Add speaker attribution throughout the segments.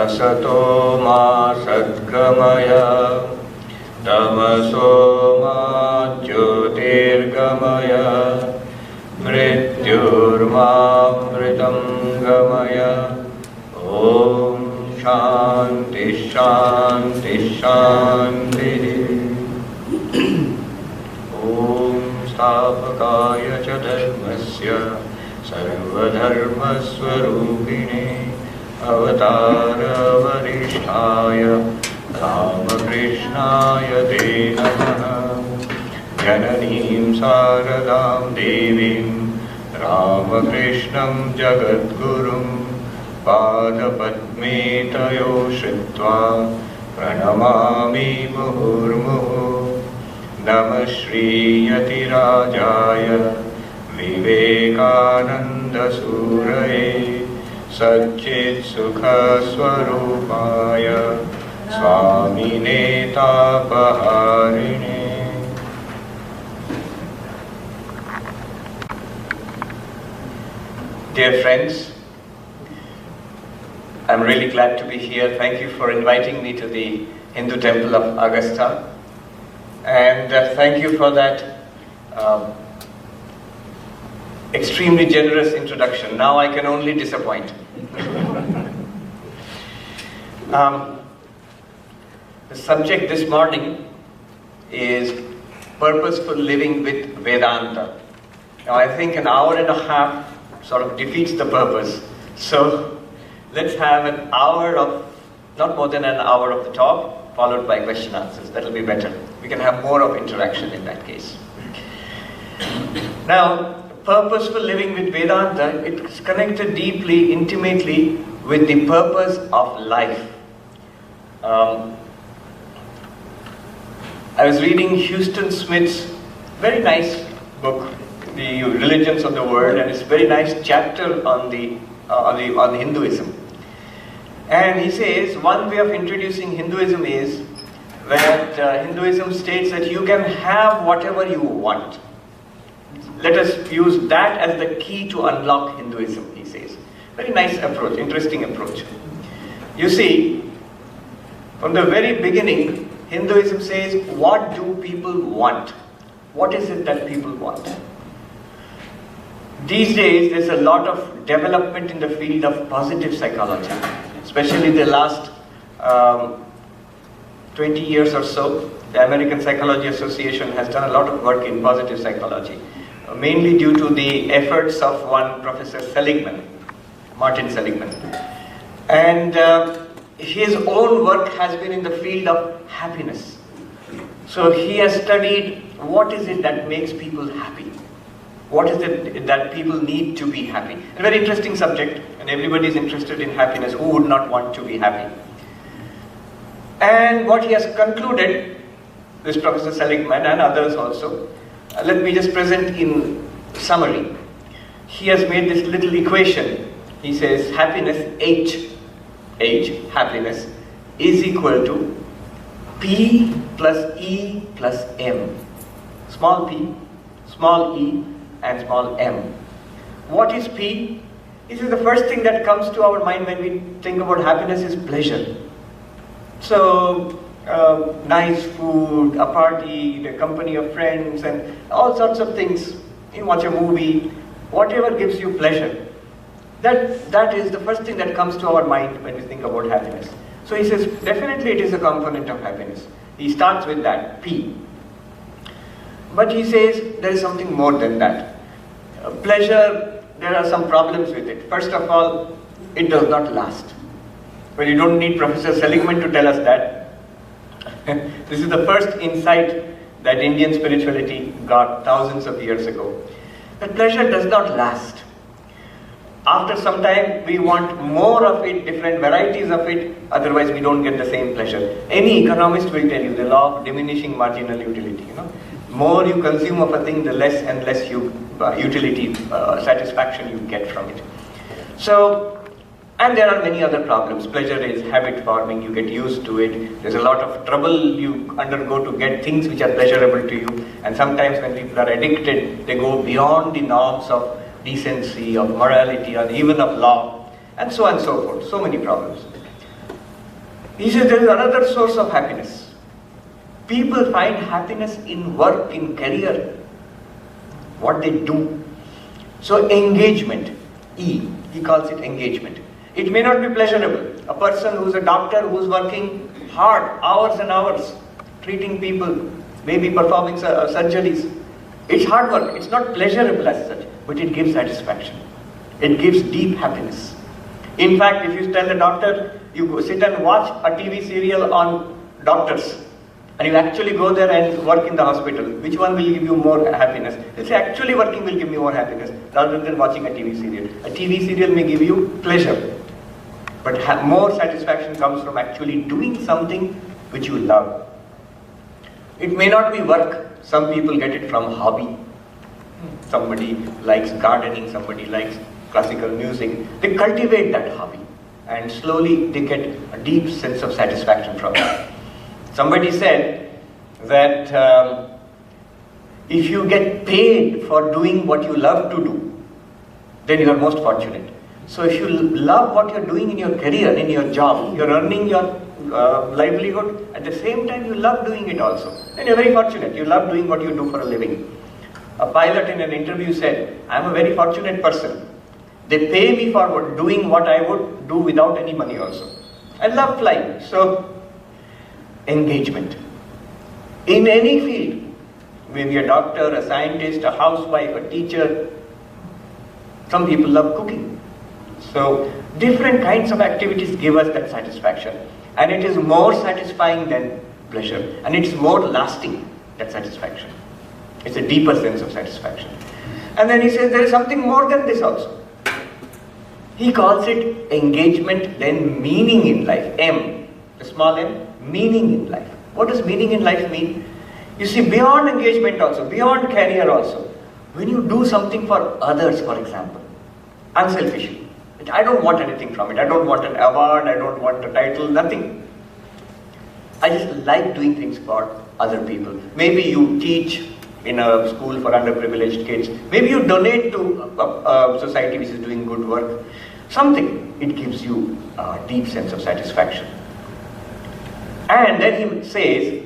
Speaker 1: Asato ma sadgamaya Tamaso ma jyotirgamaya Mrityurmamritam gamaya. Om Shanti Shanti Shanti. Om Stapakaya cha dharmasya sarvadharmaswarupine avatara varishtaya Ramakrishnaya te namaha. Jananim saradam devim Ramakrishnam jagadgurum Padapadme tayo shritva pranamami muhurmuhu. Namah Shri Yatirajaya Vivekananda Suraye Satchit Sukha Swarupaya Swami Netapaharine. Dear friends, I'm really glad to be here. Thank you for inviting me to the Hindu temple of Augusta. And thank you for that extremely generous introduction. Now I can only disappoint. The subject this morning is Purposeful Living with Vedanta. Now I think an hour and a half sort of defeats the purpose. So let's have an hour of, not more than an hour of the talk, followed by question answers. That'll be better. We can have more of interaction in that case. Now, Purposeful Living with Vedanta, it's connected deeply, intimately with the purpose of life. I was reading Houston Smith's very nice book, The Religions of the World, and it's a very nice chapter on Hinduism. And he says one way of introducing Hinduism is that Hinduism states that you can have whatever you want. Let us use that as the key to unlock Hinduism, he says. Very nice approach, interesting approach. You see, from the very beginning, Hinduism says, what do people want? What is it that people want? These days, there's a lot of development in the field of positive psychology, especially the last 20 years or so. The American Psychology Association has done a lot of work in positive psychology, mainly due to the efforts of one Professor Seligman, Martin Seligman. And his own work has been in the field of happiness. So he has studied what is it that makes people happy. What is it that people need to be happy? A very interesting subject, and everybody is interested in happiness. Who would not want to be happy? And what he has concluded, this Professor Seligman and others also, let me just present in summary. He has made this little equation. He says happiness, happiness, is equal to P plus E plus M. Small p, small e, and small m. What is P? This is the first thing that comes to our mind when we think about happiness is pleasure. So, nice food, a party, the company of friends, and all sorts of things. You watch a movie, whatever gives you pleasure. That is the first thing that comes to our mind when we think about happiness. So he says, definitely it is a component of happiness. He starts with that, P. But he says there is something more than that. Pleasure, there are some problems with it. First of all, it does not last. Well, you don't need Professor Seligman to tell us that. This is the first insight that Indian spirituality got thousands of years ago. That pleasure does not last. After some time, we want more of it, different varieties of it, otherwise we don't get the same pleasure. Any economist will tell you the law of diminishing marginal utility. More you consume of a thing, the less and less utility, satisfaction you get from it. So, and there are many other problems. Pleasure is habit forming, you get used to it. There's a lot of trouble you undergo to get things which are pleasurable to you. And sometimes when people are addicted, they go beyond the norms of decency, of morality, or even of law, and so on and so forth. So many problems. He says there is another source of happiness. People find happiness in work, in career, what they do. So engagement, E, he calls it engagement. It may not be pleasurable. A person who's a doctor who's working hard, hours and hours, treating people, maybe performing surgeries. It's hard work, it's not pleasurable as such, but it gives satisfaction. It gives deep happiness. In fact, if you tell the doctor, you go sit and watch a TV serial on doctors, and you actually go there and work in the hospital, which one will give you more happiness? You'll say, actually working will give me more happiness, rather than watching a TV serial. A TV serial may give you pleasure, but more satisfaction comes from actually doing something which you love. It may not be work. Some people get it from hobby. Somebody likes gardening, somebody likes classical music. They cultivate that hobby, and slowly they get a deep sense of satisfaction from it. Somebody said that if you get paid for doing what you love to do, then you are most fortunate. So if you love what you're doing in your career, in your job, you're earning your livelihood, at the same time you love doing it also, then you're very fortunate. You love doing what you do for a living. A pilot in an interview said, I'm a very fortunate person. They pay me for doing what I would do without any money also. I love flying. So, engagement. In any field, maybe a doctor, a scientist, a housewife, a teacher. Some people love cooking. So, different kinds of activities give us that satisfaction. And it is more satisfying than pleasure. And it's more lasting, that satisfaction. It's a deeper sense of satisfaction. And then he says there is something more than this also. He calls it engagement, then meaning in life. M, the small m, meaning in life. What does meaning in life mean? You see, beyond engagement also, beyond career also, when you do something for others, for example, unselfishly, I don't want anything from it. I don't want an award, I don't want a title, nothing. I just like doing things for other people. Maybe you teach in a school for underprivileged kids. Maybe you donate to a society which is doing good work. Something, it gives you a deep sense of satisfaction. And then he says,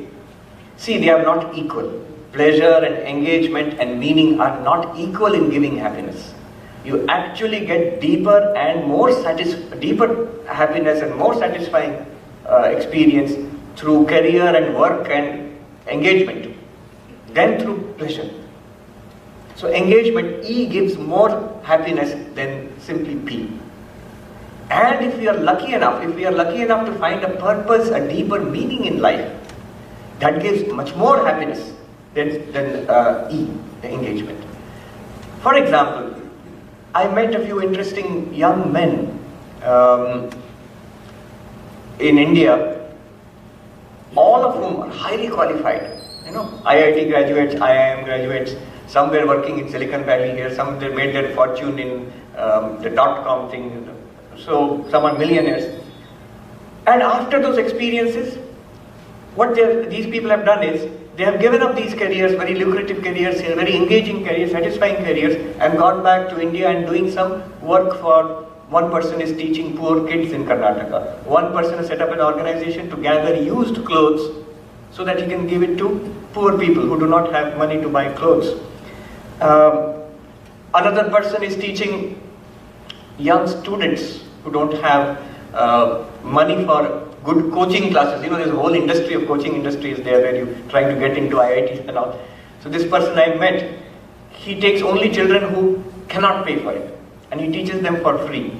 Speaker 1: see, they are not equal. Pleasure and engagement and meaning are not equal in giving happiness. You actually get deeper and more deeper happiness and more satisfying experience through career and work and engagement than through pleasure. So engagement, E, gives more happiness than simply P. And if we are lucky enough, to find a purpose, a deeper meaning in life, that gives much more happiness than E, the engagement. For example, I met a few interesting young men in India, all of whom are highly qualified. You know, IIT graduates, IIM graduates, some were working in Silicon Valley here, some they made their fortune in the .com thing, so some are millionaires. And after those experiences, what these people have done is, they have given up these careers, very lucrative careers, very engaging careers, satisfying careers, and gone back to India and doing some work for, one person is teaching poor kids in Karnataka. One person has set up an organization to gather used clothes so that he can give it to poor people who do not have money to buy clothes. Another person is teaching young students who don't have money for good coaching classes. You know, there's a whole industry of coaching industries there where you're trying to get into IITs and all. So this person I met, he takes only children who cannot pay for it, and he teaches them for free.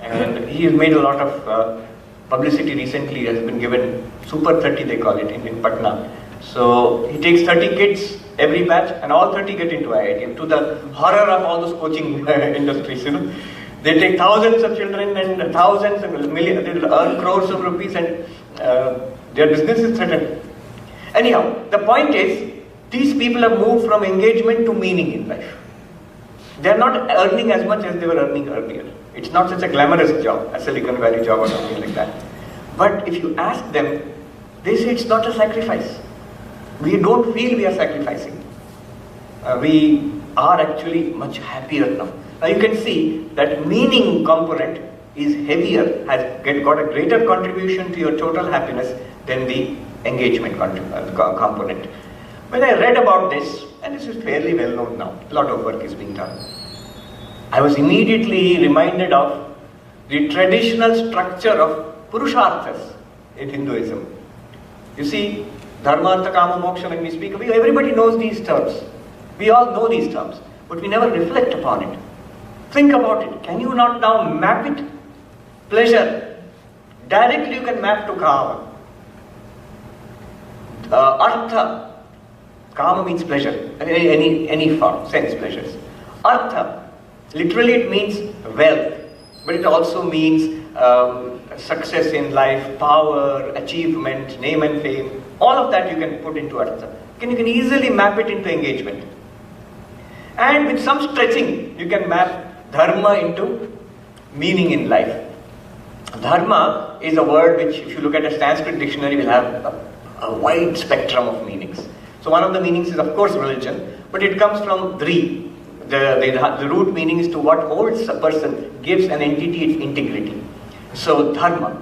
Speaker 1: And he has made a lot of publicity recently. Has been given Super 30, they call it, in Patna. So he takes 30 kids every batch, and all 30 get into IIT, to the horror of all those coaching industries, you know. They take thousands of children and thousands and millions, they will earn crores of rupees, and their business is threatened. Anyhow, the point is, these people have moved from engagement to meaning in life. They are not earning as much as they were earning earlier. It's not such a glamorous job, a Silicon Valley job or something like that. But if you ask them, they say it's not a sacrifice. We don't feel we are sacrificing. We are actually much happier now. Now you can see that meaning component is heavier, got a greater contribution to your total happiness than the engagement component. When I read about this, and this is fairly well known now, a lot of work is being done, I was immediately reminded of the traditional structure of Purusharthas in Hinduism. You see, Dharma, Artha, Kama, Moksha, when we speak, everybody knows these terms. We all know these terms, but we never reflect upon it. Think about it. Can you not now map it? Pleasure. Directly you can map to Kama. Artha. Kama means pleasure. Any form, sense pleasures. Artha. Literally it means wealth. But it also means success in life, power, achievement, name and fame. All of that you can put into Artha. You can easily map it into engagement. And with some stretching, you can map Dharma into meaning in life. Dharma is a word which, if you look at a Sanskrit dictionary, will have a wide spectrum of meanings. So one of the meanings is of course religion, but it comes from dri. The root meaning is to what holds a person, gives an entity its integrity. So Dharma.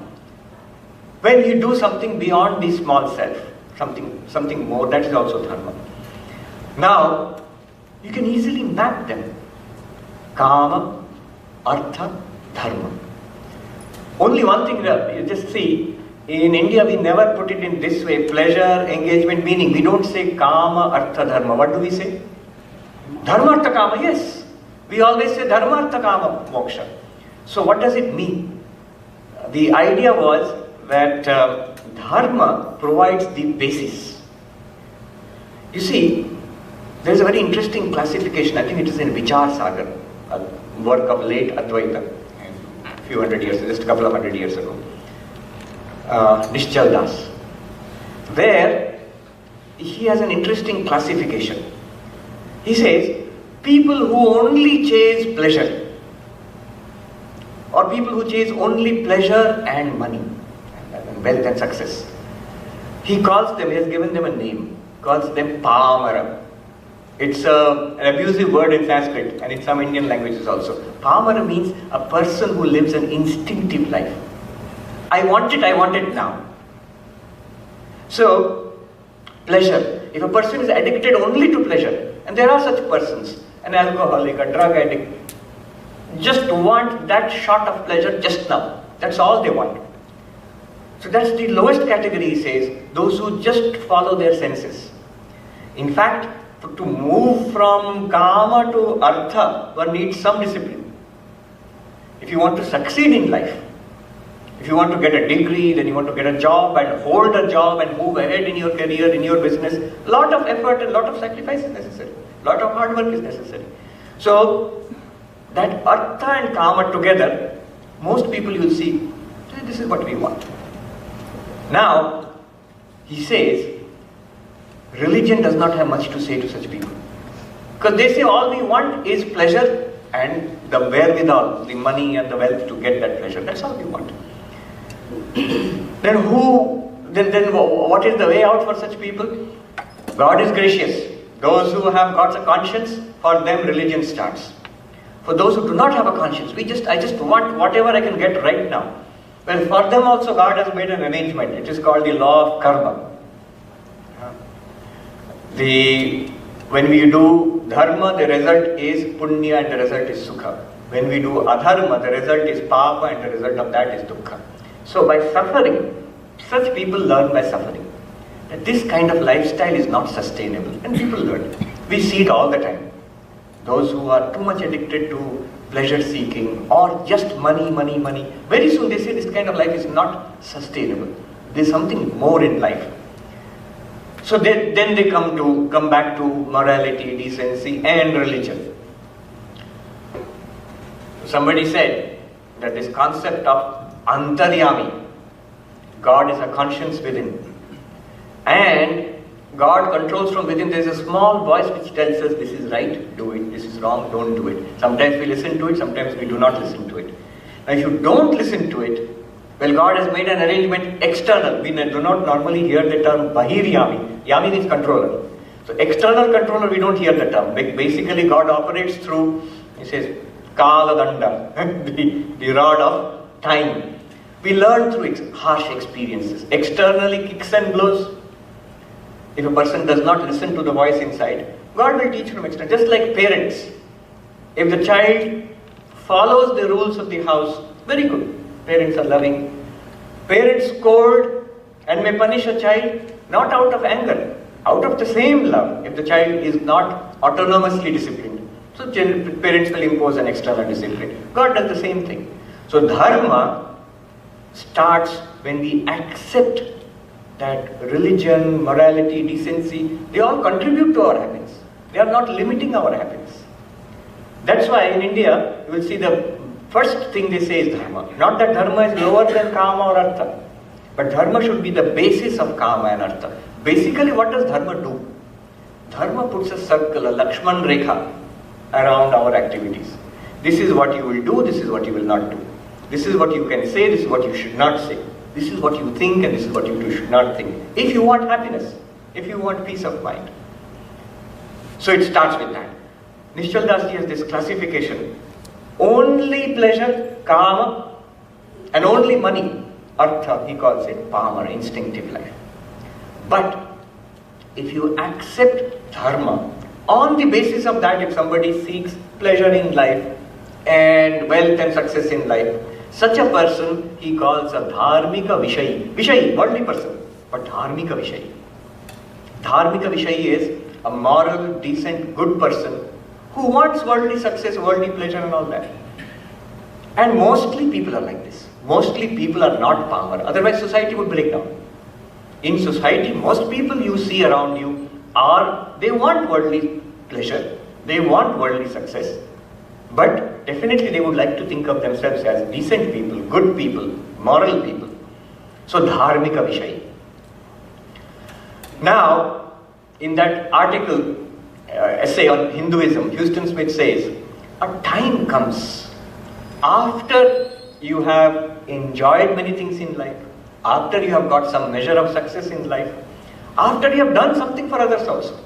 Speaker 1: When you do something beyond the small self, something more, that is also Dharma. Now, you can easily map them. Kama, Artha, Dharma. Only one thing, you just see, in India we never put it in this way, pleasure, engagement, meaning. We don't say Kama, Artha, Dharma. What do we say? Dharma, Artha, Kama, yes. We always say Dharma, Artha, Kama, Moksha. So what does it mean? The idea was that Dharma provides the basis. You see, there is a very interesting classification, I think it is in Vichar Sagar, a work of late Advaita, a few hundred years, just a couple of hundred years ago. Nishchal Das, where he has an interesting classification. He says, people who only chase pleasure, or people who chase only pleasure and money, and wealth and success, he calls them, he has given them a name, calls them Pamara. It's an abusive word in Sanskrit and in some Indian languages also. Pamara means a person who lives an instinctive life. I want it now. So, pleasure. If a person is addicted only to pleasure, and there are such persons, an alcoholic, a drug addict, just want that shot of pleasure just now. That's all they want. So that's the lowest category, he says, those who just follow their senses. In fact, to move from Kama to Artha, one needs some discipline. If you want to succeed in life, if you want to get a degree, then you want to get a job and hold a job and move ahead in your career, in your business, a lot of effort and a lot of sacrifice is necessary. A lot of hard work is necessary. So, that Artha and Kama together, most people you will see, this is what we want. Now, he says, religion does not have much to say to such people. Because they say all we want is pleasure and the wherewithal, the money and the wealth to get that pleasure. That's all we want. Then what is the way out for such people? God is gracious. Those who have got a conscience, for them religion starts. For those who do not have a conscience, I just want whatever I can get right now. Well, for them also God has made an arrangement. It is called the law of karma. When we do dharma, the result is punya and the result is sukha. When we do adharma, the result is papa and the result of that is dukkha. So by suffering, such people learn by suffering that this kind of lifestyle is not sustainable, and people learn. We see it all the time. Those who are too much addicted to pleasure seeking or just money, very soon they say this kind of life is not sustainable. There's something more in life. So then they come back to morality, decency and religion. Somebody said that this concept of Antaryami, God is a conscience within, and God controls from within. There is a small voice which tells us this is right, do it, this is wrong, don't do it. Sometimes we listen to it, sometimes we do not listen to it. Now if you don't listen to it, well, God has made an arrangement external. We do not normally hear the term Bahiryami. Yami means controller. So external controller, we don't hear the term. Basically God operates through, he says, Kala Danda, the rod of time. We learn through harsh experiences. Externally, kicks and blows. If a person does not listen to the voice inside, God will teach him externally. Just like parents. If the child follows the rules of the house, very good. Parents are loving. Parents scold and may punish a child not out of anger, out of the same love, if the child is not autonomously disciplined. So parents will impose an external discipline. God does the same thing. So dharma starts when we accept that religion, morality, decency, they all contribute to our happiness. They are not limiting our happiness. That's why in India, you will see the first thing they say is dharma. Not that dharma is lower than kama or artha, but dharma should be the basis of kama and artha. Basically, what does dharma do? Dharma puts a circle, a Lakshman Rekha around our activities. This is what you will do, this is what you will not do. This is what you can say, this is what you should not say. This is what you think and this is what you should not think. If you want happiness, if you want peace of mind. So it starts with that. Nishchal Das Ji has this classification. Only pleasure, kama, and only money, artha, he calls it pamara, instinctive life. But if you accept dharma, on the basis of that, if somebody seeks pleasure in life and wealth and success in life, such a person he calls a dharmika vishayi. Vishayi, worldly person, but dharmika vishayi. Dharmika vishayi is a moral, decent, good person who wants worldly success, worldly pleasure and all that. And mostly people are like this. Mostly people are not pamara, otherwise society would break down. In society, most people you see around you they want worldly pleasure, they want worldly success, but definitely they would like to think of themselves as decent people, good people, moral people. So dharmika vishayi. Now, in that article, essay on Hinduism, Houston Smith says, a time comes after you have enjoyed many things in life, after you have got some measure of success in life, after you have done something for others also.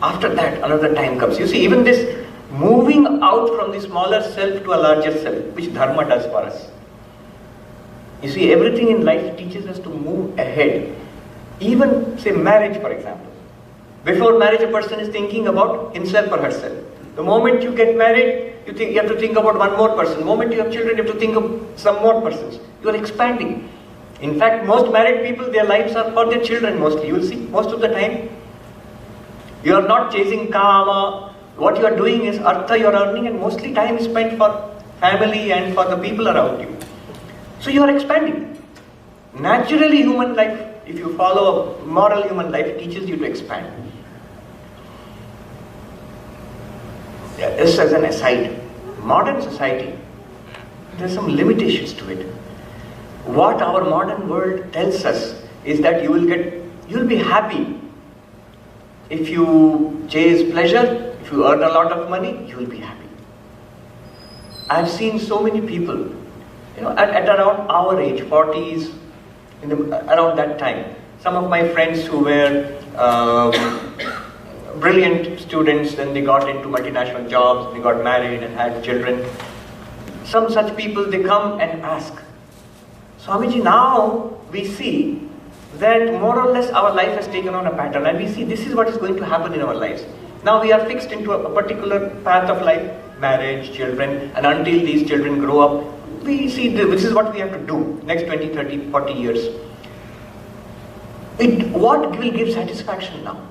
Speaker 1: After that, another time comes. You see, even this moving out from the smaller self to a larger self, which dharma does for us. You see, everything in life teaches us to move ahead. Even, say, marriage, for example. Before marriage, a person is thinking about himself or herself. The moment you get married, you have to think about one more person. The moment you have children, you have to think of some more persons. You are expanding. In fact, most married people, their lives are for their children mostly. You will see, most of the time, you are not chasing kama. What you are doing is artha, you are earning, and mostly time is spent for family and for the people around you. So you are expanding. Naturally, human life, if you follow a moral human life, teaches you to expand. Yeah, this as an aside, modern society, there are some limitations to it. What our modern world tells us is that you will be happy if you chase pleasure, if you earn a lot of money, you will be happy. I've seen so many people, at around our age, 40s, around that time. Some of my friends who were brilliant students, then they got into multinational jobs, they got married and had children. Some such people, they come and ask, Swamiji, now we see that more or less our life has taken on a pattern, and we see this is what is going to happen in our lives. Now we are fixed into a particular path of life, marriage, children, and until these children grow up, we see this is what we have to do next 20, 30, 40 years. What will give satisfaction now?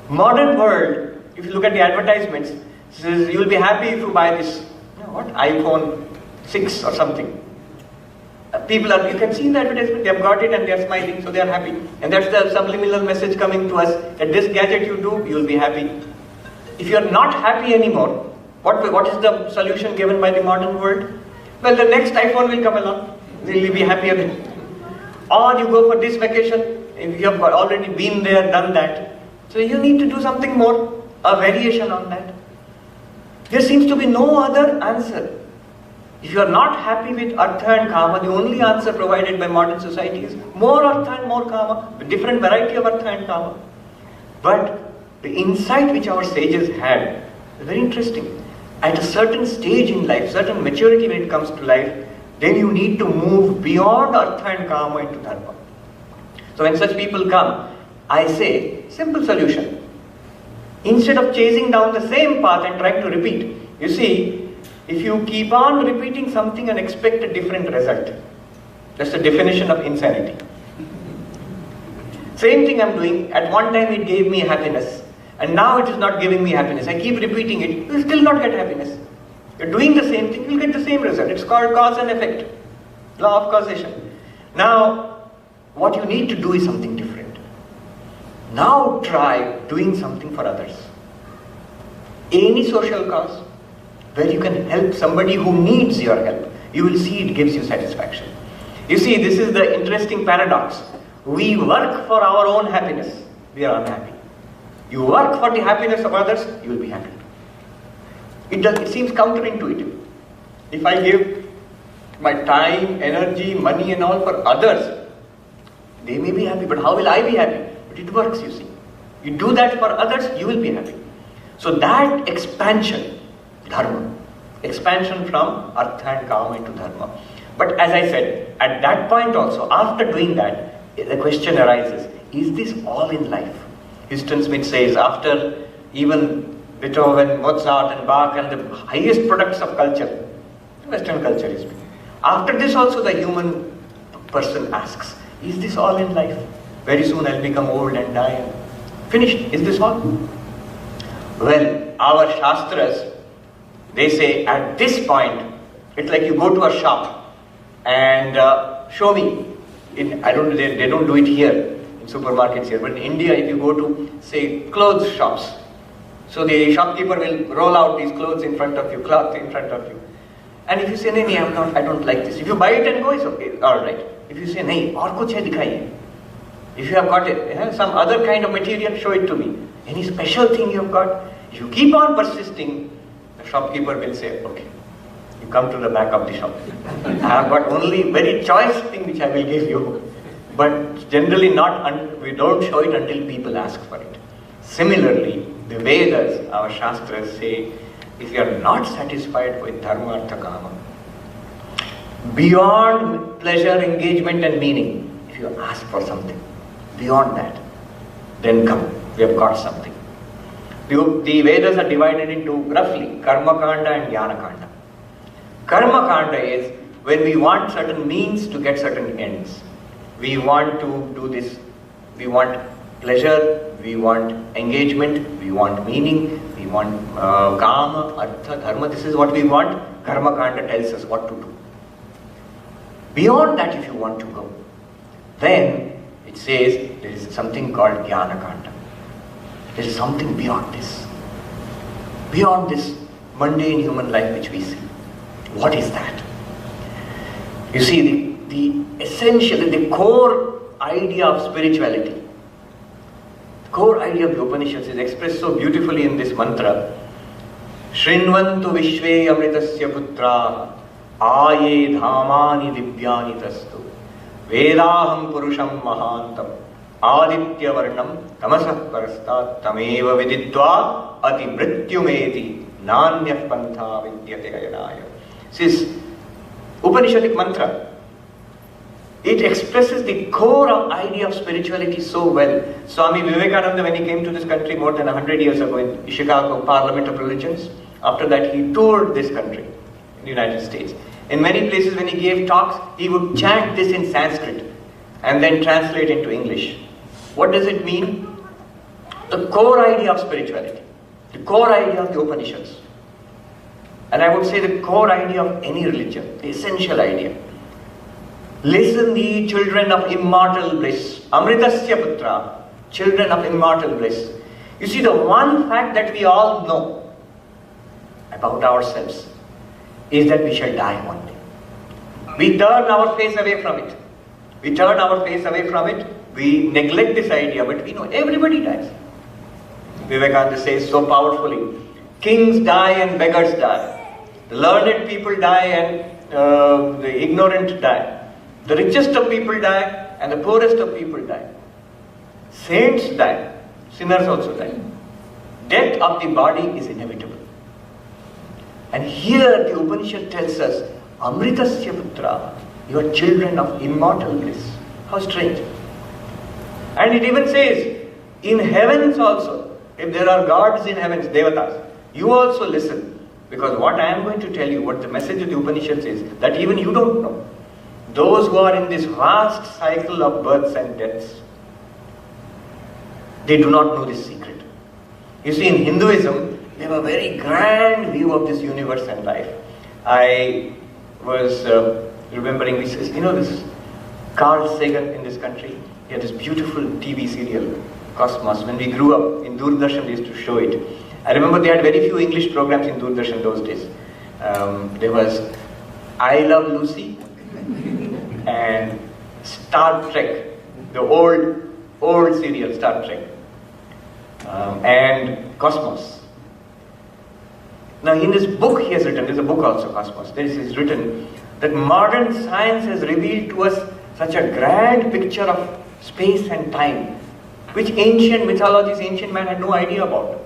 Speaker 1: Modern world, if you look at the advertisements, says you will be happy if you buy this, iPhone 6 or something. People you can see in the advertisement, they have got it and they are smiling, so they are happy. And that's the subliminal message coming to us, that this gadget you do, you will be happy. If you are not happy anymore, what is the solution given by the modern world? Well, the next iPhone will come along, will you be happy again? Or you go for this vacation, if you have already been there, done that. So you need to do something more, a variation on that. There seems to be no other answer. If you are not happy with artha and kama, the only answer provided by modern society is more artha and more kama, a different variety of artha and kama. But the insight which our sages had is very interesting. at a certain stage in life, certain maturity when it comes to life, then you need to move beyond artha and kama into dharma. So when such people come, I say, simple solution. Instead of chasing down the same path and trying to repeat, you see, if you keep on repeating something and expect a different result, that's the definition of insanity. Same thing I'm doing, at one time it gave me happiness, and now it is not giving me happiness. I keep repeating it, you will still not get happiness. You're doing the same thing, you'll get the same result. It's called cause and effect, law of causation. Now, what you need to do is something different. Now try doing something for others. Any social cause where you can help somebody who needs your help, you will see it gives you satisfaction. You see, this is the interesting paradox. We work for our own happiness, we are unhappy. You work for the happiness of others, you will be happy. It seems counterintuitive. If I give my time, energy, money and all for others, they may be happy, but how will I be happy? But it works, you see. You do that for others, you will be happy. So that expansion, dharma, expansion from artha and kama into dharma. But as I said, at that point also, after doing that, the question arises, is this all in life? Houston Smith says, after even Beethoven, Mozart and Bach and the highest products of culture, Western culture is big. After this also the human person asks, is this all in life? Very soon I'll become old and die and finished. Is this all? Well, our Shastras, they say at this point, it's like you go to a shop and show me. I don't know, they don't do it here in supermarkets here, but in India if you go to say clothes shops, so the shopkeeper will roll out these clothes in front of you, cloth in front of you. And if you say, no, I don't like this. If you buy it and go, it's okay, alright. If you say, no, aur kuch hai dikhaiye. If you have got it, some other kind of material, show it to me. Any special thing you have got? If you keep on persisting, the shopkeeper will say, okay, you come to the back of the shop. I have got only very choice thing which I will give you. But generally we don't show it until people ask for it. Similarly, the Vedas, our Shastras say, if you are not satisfied with dharma, artha, kama, beyond pleasure, engagement and meaning, if you ask for something, beyond that, then come, we have got something. The Vedas are divided into roughly Karma Kanda and Jnana Kanda. Karma Kanda is when we want certain means to get certain ends. We want to do this, we want pleasure, we want engagement, we want meaning, we want kama, artha, dharma, this is what we want. Karma Kanda tells us what to do. Beyond that, if you want to go, then it says there is something called Jnana Kanda. There is something beyond this mundane human life which we see. What is that? You see, the essential, the core idea of spirituality, the core idea of the Upanishads is expressed so beautifully in this mantra. Shrinvantu vishve amritasya putra aye dhamani divyani tastu vedaham purusham mahantam aditya varnam tamasah parastat tameva vididva ati mrityumeti nanyah pantha vidyate ayanaya. This is Upanishadic mantra. It expresses the core idea of spirituality so well. Swami Vivekananda, when he came to this country more than 100 years ago in Chicago Parliament of Religions, after that he toured this country in the United States. In many places when he gave talks, he would chant this in Sanskrit and then translate into English. What does it mean? The core idea of spirituality, the core idea of the Upanishads, and I would say the core idea of any religion, the essential idea. Listen, ye children of immortal bliss, amritasya putra, children of immortal bliss. You see, the one fact that we all know about ourselves is that we shall die one day. We turn our face away from it. We neglect this idea, but we know everybody dies. Vivekananda says so powerfully, kings die and beggars die. The learned people die and the ignorant die. The richest of people die and the poorest of people die. Saints die, sinners also die. Death of the body is inevitable. And here the Upanishad tells us, Amritasya putra, you are children of immortal bliss. How strange. And it even says, in heavens also, if there are gods in heavens, devatas, you also listen. Because what I am going to tell you, what the message of the Upanishads is, that even you don't know. Those who are in this vast cycle of births and deaths, they do not know this secret. You see, in Hinduism, they have a very grand view of this universe and life. I was remembering this, this Carl Sagan in this country. He had this beautiful TV serial, Cosmos. When we grew up in Doordarshan, they used to show it. I remember they had very few English programs in Doordarshan those days. There was I Love Lucy and Star Trek, the old serial Star Trek, and Cosmos. Now in this book he has written, there's a book also, Cosmos, there is written that modern science has revealed to us such a grand picture of space and time, which ancient mythologies, ancient man had no idea about.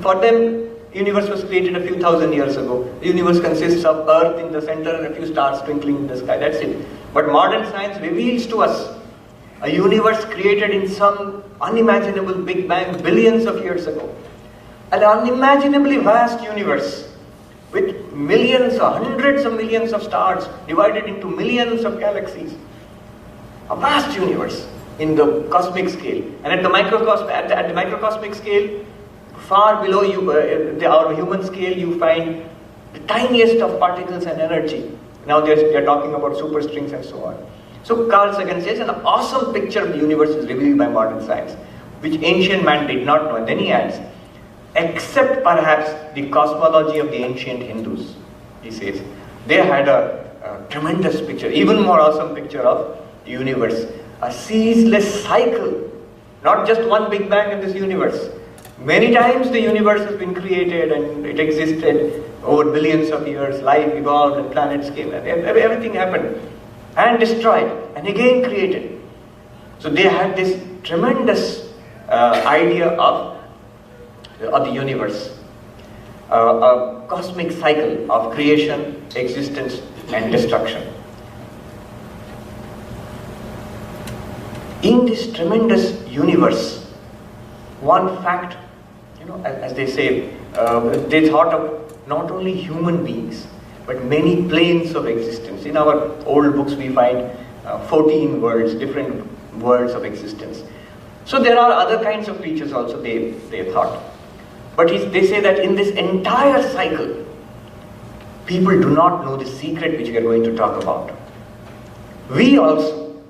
Speaker 1: For them, the universe was created a few thousand years ago. The universe consists of Earth in the center and a few stars twinkling in the sky. That's it. But modern science reveals to us a universe created in some unimaginable Big Bang billions of years ago. An unimaginably vast universe with millions or hundreds of millions of stars divided into millions of galaxies. A vast universe in the cosmic scale. And at the microcosmic scale, far below our human scale, you find the tiniest of particles and energy. Now they're talking about superstrings and so on. So Carl Sagan says an awesome picture of the universe is revealed by modern science, which ancient man did not know. And then he adds, except perhaps the cosmology of the ancient Hindus, he says. They had a tremendous picture, even more awesome picture of the universe. A ceaseless cycle, not just one Big Bang in this universe. Many times the universe has been created and it existed over billions of years. Life evolved and planets came and everything happened. And destroyed and again created. So they had this tremendous idea of the universe. A cosmic cycle of creation, existence and destruction. In this tremendous universe, one fact, as they say, they thought of not only human beings, but many planes of existence. In our old books we find 14 worlds, different worlds of existence. So there are other kinds of creatures also, they thought. But they say that in this entire cycle, people do not know the secret which we are going to talk about. We also,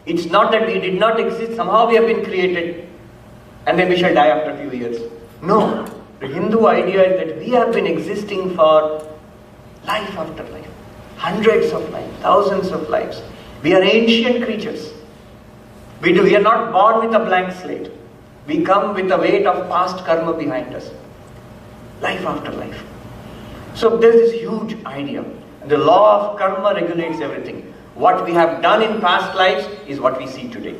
Speaker 1: it's not that we did not exist, somehow we have been created and then we shall die after a few years. No, the Hindu idea is that we have been existing for life after life, hundreds of lives, thousands of lives. We are ancient creatures. We are not born with a blank slate. We come with the weight of past karma behind us, life after life. So there's this huge idea. The law of karma regulates everything. What we have done in past lives is what we see today.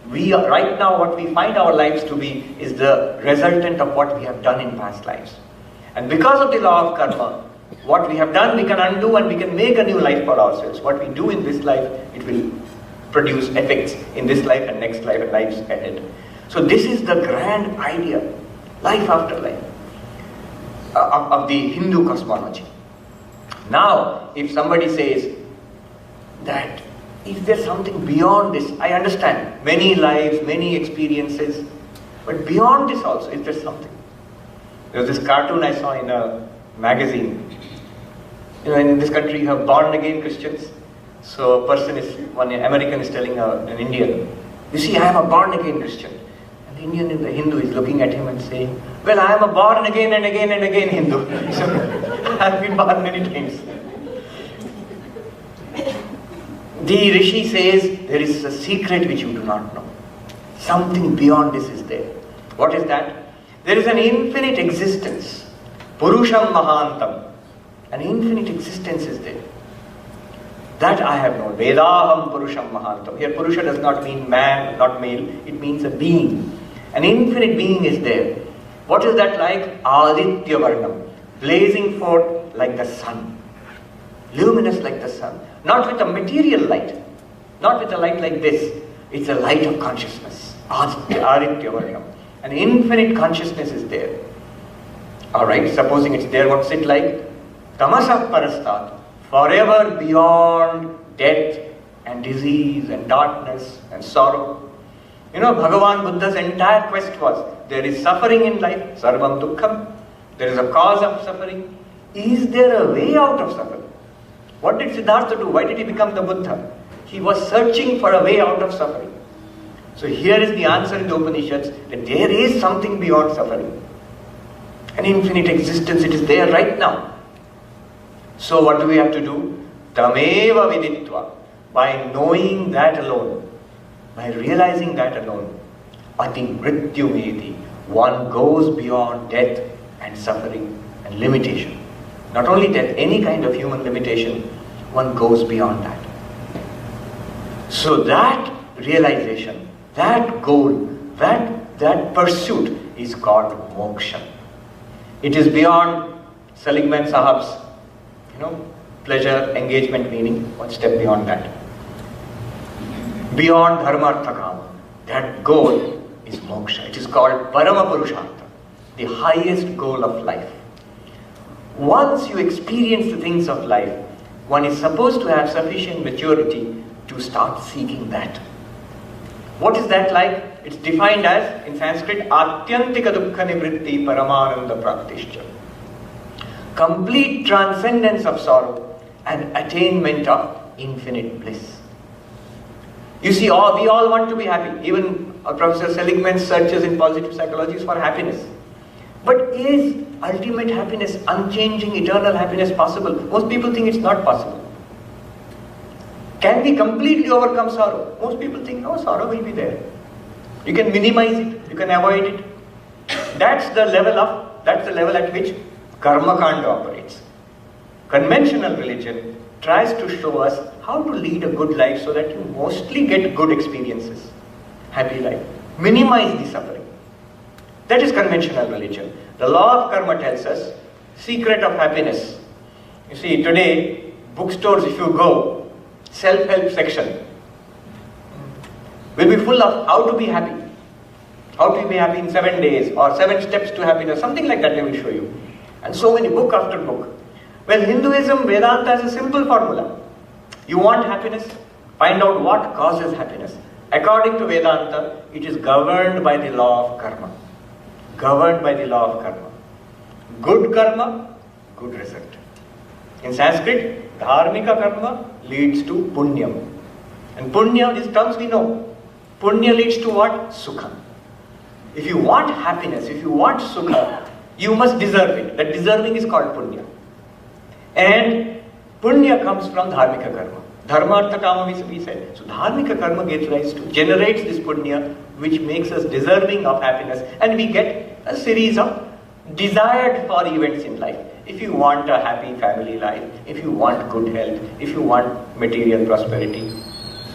Speaker 1: Right now, what we find our lives to be is the resultant of what we have done in past lives. And because of the law of karma, what we have done we can undo and we can make a new life for ourselves. What we do in this life, it will produce effects in this life and next life and lives ahead. So this is the grand idea, life after life, of the Hindu cosmology. Now, if somebody says that, is there something beyond this? I understand, many lives, many experiences, but beyond this also, is there something? There was this cartoon I saw in a magazine. In this country you have born again Christians. So one American is telling an Indian, you see, I am a born again Christian. And the Hindu is looking at him and saying, well, I am a born again and again and again Hindu. So I have been born many times. The Rishi says there is a secret which you do not know. Something beyond this is there. What is that? There is an infinite existence. Purusham Mahantam. An infinite existence is there. That I have known. Vedaham Purusham Mahantam. Here Purusha does not mean man, not male. It means a being. An infinite being is there. What is that like? Aditya Varnam. blazing forth like the sun, luminous like the sun, not with a material light, not with a light like this. It's a light of consciousness. An infinite consciousness is there. Alright, supposing it's there, what's it like? Tamasah parastat, forever beyond death and disease and darkness and sorrow. You know, Bhagavan Buddha's entire quest was, there is suffering in life, sarvam dukkham, there is a cause of suffering. Is there a way out of suffering? What did Siddhartha do? Why did he become the Buddha? He was searching for a way out of suffering. So here is the answer in the Upanishads, that there is something beyond suffering. An infinite existence, it is there right now. So what do we have to do? Tameva viditva. By knowing that alone, by realizing that alone, ati mrityu meti, one goes beyond death and suffering and limitation. Not only death, any kind of human limitation, one goes beyond that. So that realization, that goal, that pursuit is called moksha. It is beyond Seligman Sahab's, pleasure, engagement, meaning, one step beyond that. Beyond dharma, artha, kama. That goal is moksha. It is called parama purushartha, the highest goal of life. Once you experience the things of life, one is supposed to have sufficient maturity to start seeking that. What is that like? It's defined as, in Sanskrit, atyantika dukkha nivritti paramananda praktischa. Complete transcendence of sorrow and attainment of infinite bliss. You see, we all want to be happy. Even Professor Seligman's searches in positive psychology is for happiness. But is ultimate happiness, unchanging, eternal happiness possible? Most people think it's not possible. Can we completely overcome sorrow? Most people think, no, sorrow will be there. You can minimize it, you can avoid it. That's the level at which karma kanda operates. Conventional religion tries to show us how to lead a good life so that you mostly get good experiences, happy life. Minimize the suffering. That is conventional religion. The law of karma tells us, secret of happiness. You see, today, bookstores, if you go, self-help section will be full of how to be happy. How to be happy in 7 days, or 7 steps to happiness, something like that they will show you. And so many, book after book. Well, Hinduism, Vedanta has a simple formula. You want happiness? Find out what causes happiness. According to Vedanta, it is governed by the law of karma. Governed by the law of karma. Good karma, good result. In Sanskrit, dharmika karma leads to punyam. And punya, these terms we know. Punya leads to what? Sukha. If you want happiness, if you want sukha, you must deserve it. That deserving is called punya. And punya comes from dharmika karma. Dharma, artha, kama we said. So dharmika karma generates this punya, which makes us deserving of happiness. And we get a series of desired for events in life. If you want a happy family life, if you want good health, if you want material prosperity,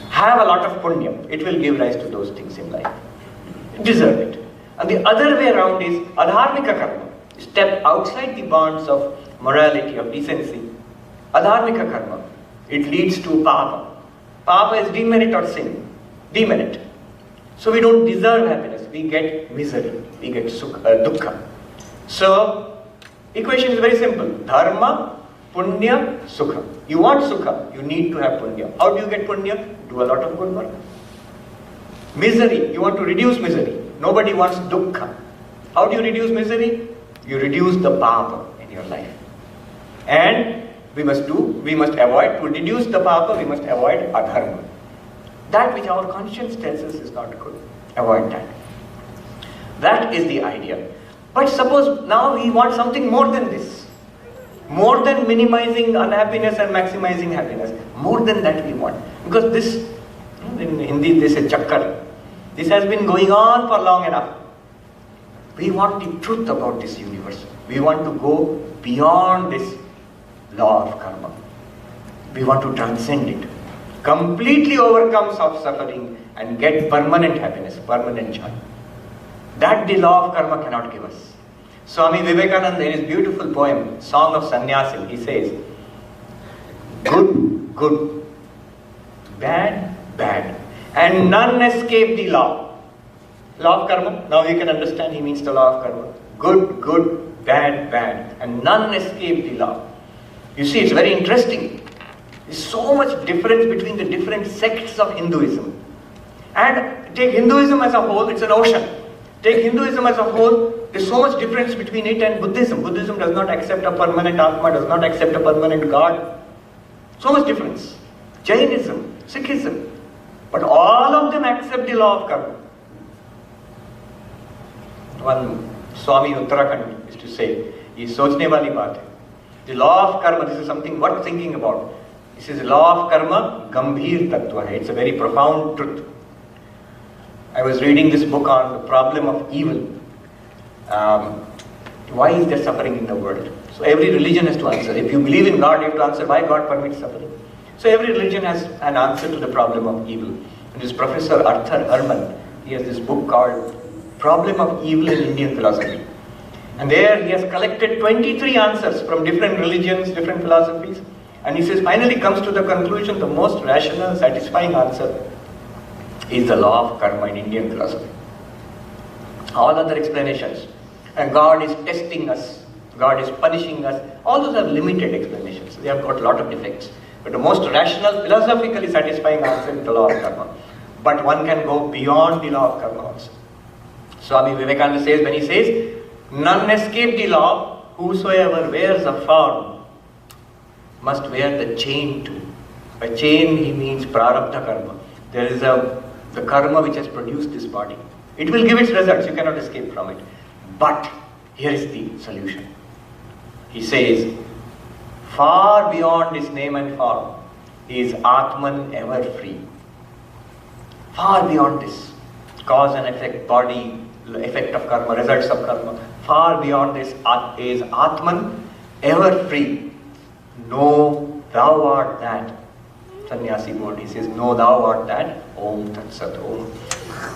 Speaker 1: have a lot of punya. It will give rise to those things in life. Deserve it. And the other way around is adharmika karma. Step outside the bounds of morality, of decency. Adharmika karma. It leads to papa. Papa is demerit or sin. Demerit. So we don't deserve happiness. We get misery. We get dukkha. So, equation is very simple. Dharma, punya, sukha. You want sukha, you need to have punya. How do you get punya? Do a lot of good work. Misery, you want to reduce misery. Nobody wants dukkha. How do you reduce misery? You reduce the papa in your life. And we must avoid, to reduce the papa, we must avoid adharma. That which our conscience tells us is not good. Avoid that. That is the idea. But suppose now we want something more than this. More than minimizing unhappiness and maximizing happiness. More than that we want. Because this, in Hindi they say chakkar. This has been going on for long enough. We want the truth about this universe. We want to go beyond this law of karma. We want to transcend it. Completely overcome suffering and get permanent happiness, permanent joy. That the law of karma cannot give us. Swami Vivekananda, in his beautiful poem, Song of Sannyasin, he says, good, good, bad, bad, and none escape the law. Law of karma, now you can understand, he means the law of karma. Good, good, bad, bad, and none escape the law. You see, it's very interesting. There's so much difference between the different sects of Hinduism. And take Hinduism as a whole, it's an ocean. Take Hinduism as a whole, there's so much difference between it and Buddhism. Buddhism does not accept a permanent Atma, does not accept a permanent God. So much difference. Jainism, Sikhism. But all of them accept the law of karma. One Swami Uttarakhand used to say, "Ye sochne wali baat hai." The law of karma, this is something worth thinking about. This is the law of karma, gambhir tattva hai. It's a very profound truth. I was reading this book on the problem of evil. Why is there suffering in the world? So every religion has to answer. If you believe in God, you have to answer why God permits suffering. So every religion has an answer to the problem of evil. And this Professor Arthur Herman, he has this book called Problem of Evil in Indian Philosophy. And there he has collected 23 answers from different religions, different philosophies. And he says, finally comes to the conclusion, the most rational, satisfying answer is the law of karma in Indian philosophy. All other explanations, and God is testing us, God is punishing us, all those are limited explanations. They have got a lot of defects. But the most rational, philosophically satisfying answer is the law of karma. But one can go beyond the law of karma also. Swami Vivekananda says, when he says, none escape the law, whosoever wears a form must wear the chain too. By chain he means prarabdha karma. There is the karma which has produced this body. It will give its results, you cannot escape from it. But here is the solution. He says, far beyond his name and form, he is Atman ever free. Far beyond this, cause and effect, body, effect of karma, results of karma, far beyond this is Atman ever free. Know thou art that. Sannyasi mode, he says, know thou art that. Om Tat Sat Om.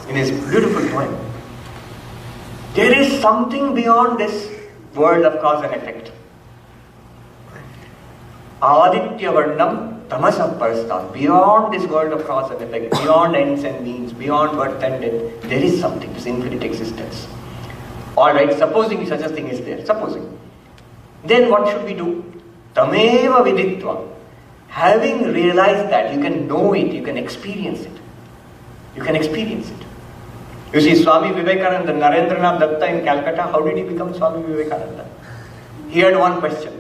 Speaker 1: In his beautiful poem. There is something beyond this world of cause and effect. Aditya Varnam Tamasam Parastam. Beyond this world of cause and effect, beyond ends and means, beyond birth and death, there is something, this infinite existence. Alright, supposing such a thing is there, supposing. Then what should we do? Tameva viditva. Having realized that, you can know it, you can experience it. You can experience it. You see, Swami Vivekananda, Narendranath Datta in Calcutta, how did he become Swami Vivekananda? He had one question.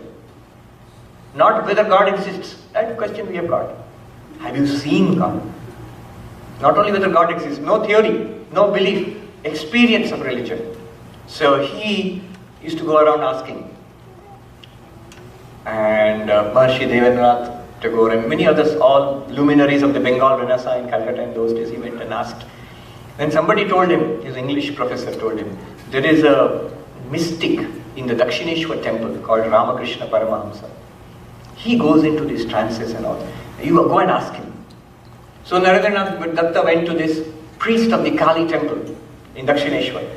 Speaker 1: Not whether God exists. That question we have got. Have you seen God? Not only whether God exists, no theory, no belief, experience of religion. So he used to go around asking. And Maharishi Devendranath Tagore and many others, all luminaries of the Bengal Renaissance in Calcutta in those days, he went and asked. Then somebody told him, his English professor told him, there is a mystic in the Dakshineshwar temple called Ramakrishna Paramahamsa. He goes into these trances and all. You go and ask him. So Narendranath Datta went to this priest of the Kali temple in Dakshineshwar.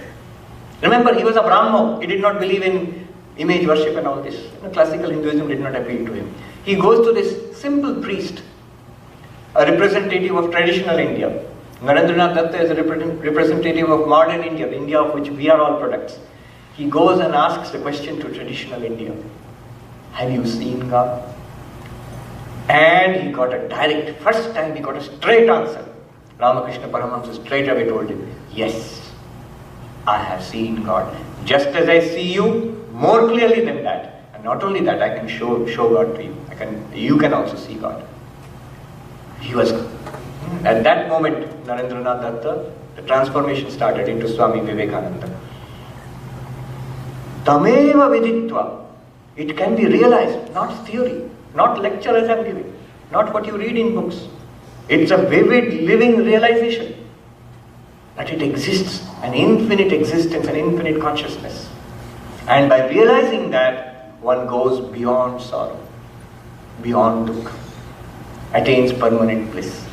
Speaker 1: Remember, he was a Brahmo. He did not believe in image worship and all this. Classical Hinduism did not appeal to him. He goes to this simple priest, a representative of traditional India. Narendranath Datta is a representative of modern India, the India of which we are all products. He goes and asks the question to traditional India. Have you seen God? And he got a direct, first time he got a straight answer. Ramakrishna Paramahamsa straight away told him, yes, I have seen God. Just as I see you, more clearly than that. And not only that, I can show God to you. You can also see God. He was, at that moment, Narendranath Datta, the transformation started into Swami Vivekananda. Tameva viditva. It can be realized, not theory, not lecture as I am giving, not what you read in books. It's a vivid, living realization that it exists, an infinite existence, an infinite consciousness. And by realizing that, one goes beyond sorrow, beyond dukkha, attains permanent bliss.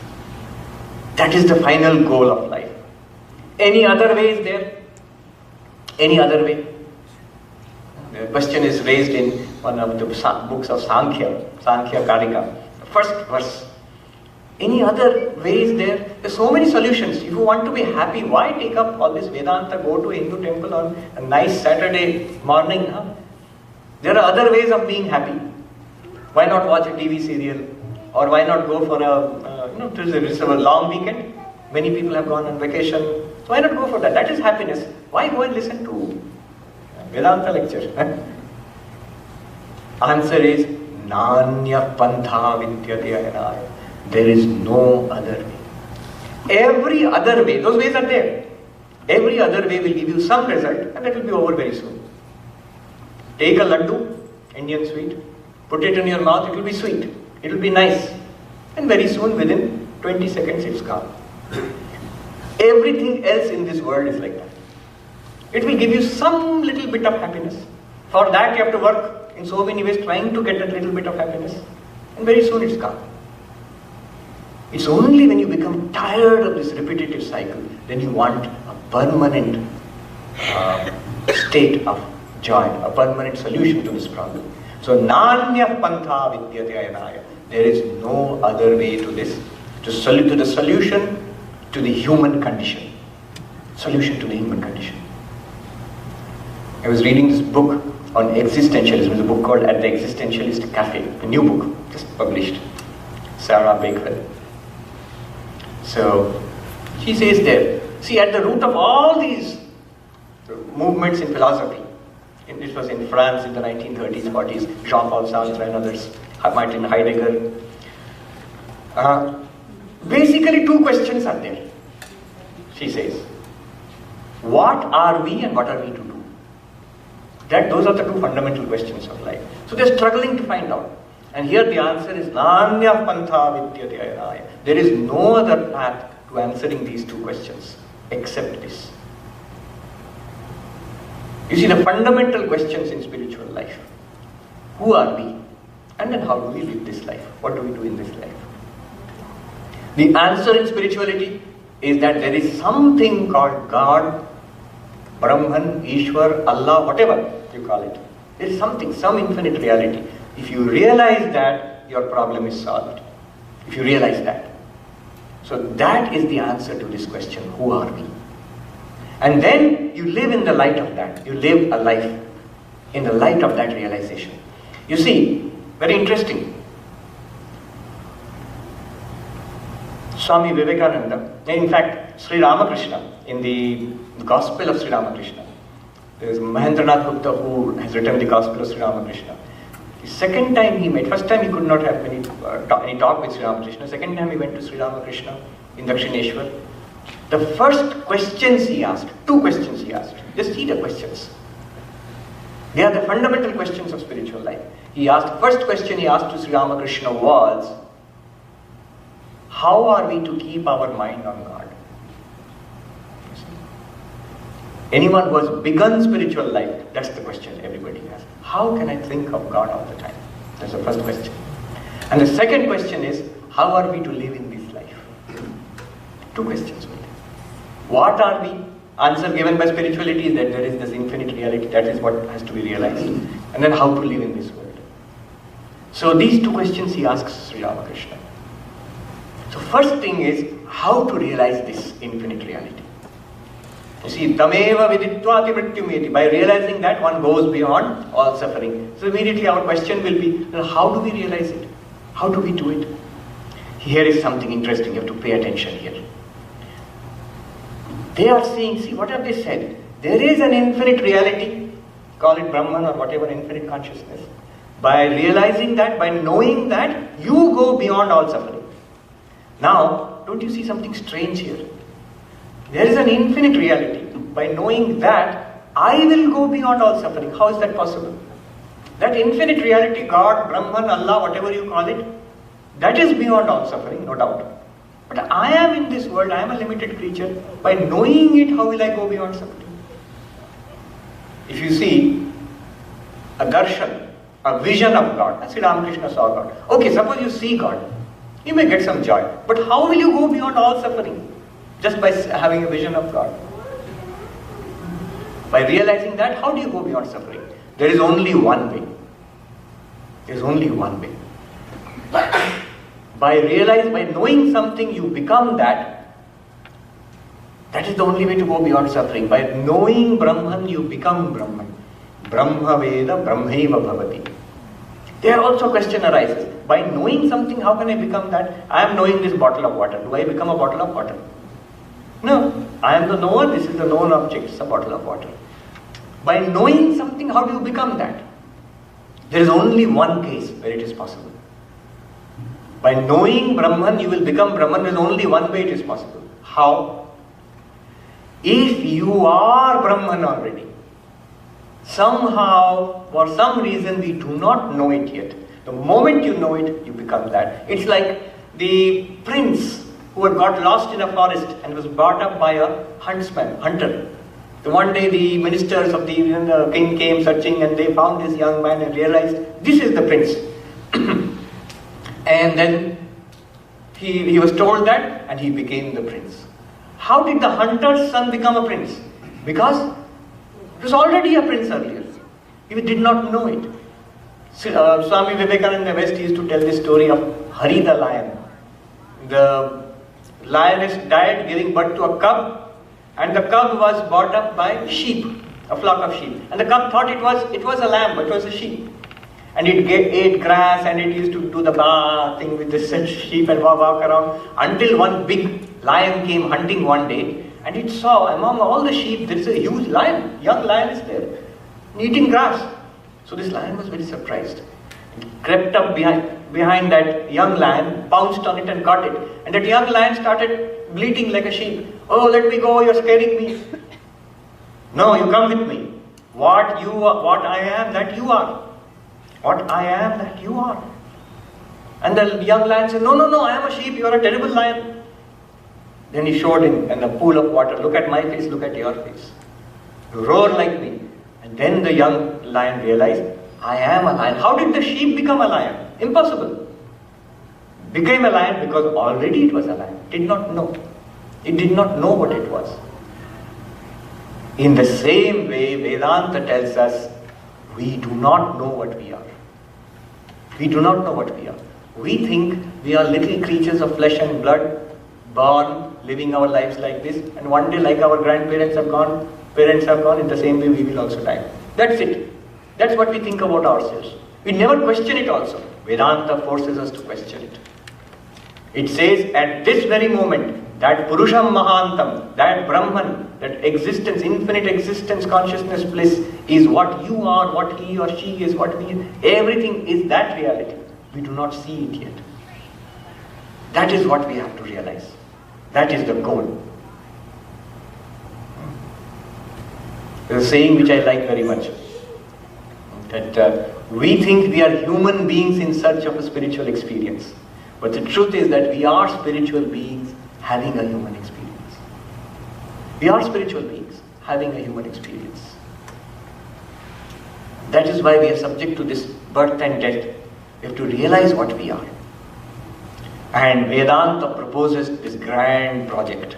Speaker 1: That is the final goal of life. Any other way is there? Any other way? The question is raised in one of the books of Sankhya Karika. The first verse. Any other way is there? There are so many solutions. If you want to be happy, why take up all this Vedanta, go to a Hindu temple on a nice Saturday morning? Huh? There are other ways of being happy. Why not watch a TV serial? Or why not go for it's a long weekend? Many people have gone on vacation. So why not go for that? That is happiness. Why go and listen to Vedanta lecture? Answer is Nanya Pantha Vidyate Anaya. There is no other way. Every other way, those ways are there. Every other way will give you some result and that will be over very soon. Take a laddu, Indian sweet, put it in your mouth, it will be sweet, it will be nice. And very soon, within 20 seconds, it's gone. Everything else in this world is like that. It will give you some little bit of happiness. For that you have to work in so many ways trying to get that little bit of happiness. And very soon it's gone. It's only when you become tired of this repetitive cycle, then you want a permanent state of joy, a permanent solution to this problem. So, Nanya Pantha Vidyate Anaya. There is no other way to this, to the solution to the human condition. Solution to the human condition. I was reading this book on existentialism. It's a book called At the Existentialist Cafe, a new book, just published. Sarah Bakewell. So, she says there, see, at the root of all these movements in philosophy, this was in France in the 1930s, 40s, Jean-Paul Sartre and others, Martin Heidegger. Basically, two questions are there. She says, what are we and what are we to do? Those are the two fundamental questions of life. So they're struggling to find out. And here the answer is Nanya Pantha Vidyate Anaya. There is no other path to answering these two questions except this. You see, the fundamental questions in spiritual life. Who are we? And then how do we live this life? What do we do in this life? The answer in spirituality is that there is something called God, Brahman, Ishwar, Allah, whatever you call it. There is something, some infinite reality. If you realize that, your problem is solved. If you realize that. So that is the answer to this question, who are we? And then you live in the light of that. You live a life in the light of that realization. You see, very interesting. Swami Vivekananda, in fact, Sri Ramakrishna, in the Gospel of Sri Ramakrishna, there is Mahendranath Gupta who has written the Gospel of Sri Ramakrishna. The second time he met, first time he could not have any talk with Sri Ramakrishna, second time he went to Sri Ramakrishna in Dakshineshwar. The first questions he asked, two questions he asked, just see the questions. They are the fundamental questions of spiritual life. First question he asked to Sri Ramakrishna was, how are we to keep our mind on God? Anyone who has begun spiritual life, that's the question everybody has. How can I think of God all the time? That's the first question. And the second question is, how are we to live in this life? Two questions. What are we? Answer given by spirituality is that there is this infinite reality. That is what has to be realized. And then how to live in this world. So these two questions he asks Sri Ramakrishna. So first thing is how to realize this infinite reality. You see, tameva viditva mrityumeti. By realizing that, one goes beyond all suffering. So immediately our question will be, how do we realize it? How do we do it? Here is something interesting. You have to pay attention here. They are saying, see, what have they said? There is an infinite reality, call it Brahman or whatever, infinite consciousness. By realizing that, by knowing that, you go beyond all suffering. Now, don't you see something strange here? There is an infinite reality. By knowing that, I will go beyond all suffering. How is that possible? That infinite reality, God, Brahman, Allah, whatever you call it, that is beyond all suffering, no doubt. But I am in this world, I am a limited creature. By knowing it, how will I go beyond suffering? If you see a darshan, a vision of God, as Sri Ramakrishna saw God. Okay, suppose you see God, you may get some joy. But how will you go beyond all suffering? Just by having a vision of God. By realizing that, how do you go beyond suffering? There is only one way. There is only one way. By knowing something, you become that. That is the only way to go beyond suffering. By knowing Brahman, you become Brahman. Brahma Veda Brahmaiva Bhavati. There also question arises. By knowing something, how can I become that? I am knowing this bottle of water. Do I become a bottle of water? No. I am the knower, this is the known object, it's a bottle of water. By knowing something, how do you become that? There is only one case where it is possible. By knowing Brahman, you will become Brahman. There is only one way it is possible. How? If you are Brahman already, somehow, for some reason, we do not know it yet. The moment you know it, you become that. It's like the prince who had got lost in a forest and was brought up by a hunter. So one day the ministers of the king came searching and they found this young man and realized, this is the prince. And then he was told that and he became the prince. How did the hunter's son become a prince? Because he was already a prince earlier. He did not know it. Swami Vivekananda West used to tell this story of Hari the lion. The lioness died giving birth to a cub, and the cub was brought up by sheep, a flock of sheep. And the cub thought it was a lamb, it was a sheep. And it ate grass and it used to do the ba thing with the sheep and walk around until one big lion came hunting one day and it saw among all the sheep there is a huge lion, young lion is there, eating grass. So this lion was very surprised. It crept up behind that young lion, pounced on it and caught it. And that young lion started bleating like a sheep. Oh, let me go, you're scaring me. No, you come with me. What I am, that you are. What I am, that you are. And the young lion said, no, I am a sheep, you are a terrible lion. Then he showed him in a pool of water, look at my face, look at your face. Roar like me. And then the young lion realized, I am a lion. How did the sheep become a lion? Impossible. Became a lion because already it was a lion. It did not know. It did not know what it was. In the same way, Vedanta tells us, we do not know what we are. We do not know what we are. We think we are little creatures of flesh and blood, born, living our lives like this, and one day, like our grandparents have gone, parents have gone, in the same way we will also die. That's it. That's what we think about ourselves. We never question it also. Vedanta forces us to question it. It says at this very moment, that Purusham Mahantam, that Brahman, that existence, infinite existence, consciousness, bliss, is what you are, what he or she is, what we are. Everything is that reality. We do not see it yet. That is what we have to realize. That is the goal. There's a saying which I like very much. That we think we are human beings in search of a spiritual experience. But the truth is that we are spiritual beings having a human experience. We are spiritual beings having a human experience. That is why we are subject to this birth and death. We have to realize what we are. And Vedanta proposes this grand project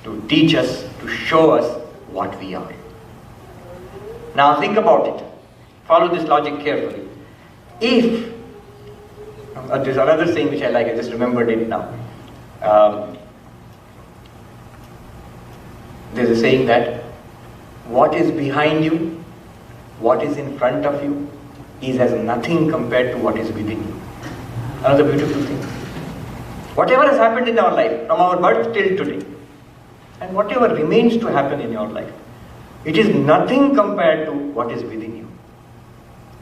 Speaker 1: to teach us, to show us what we are. Now think about it. Follow this logic carefully. If, there's another saying which I like, I just remembered it now. There's a saying that what is behind you, what is in front of you, is as nothing compared to what is within you. Another beautiful thing. Whatever has happened in our life, from our birth till today, and whatever remains to happen in your life, it is nothing compared to what is within you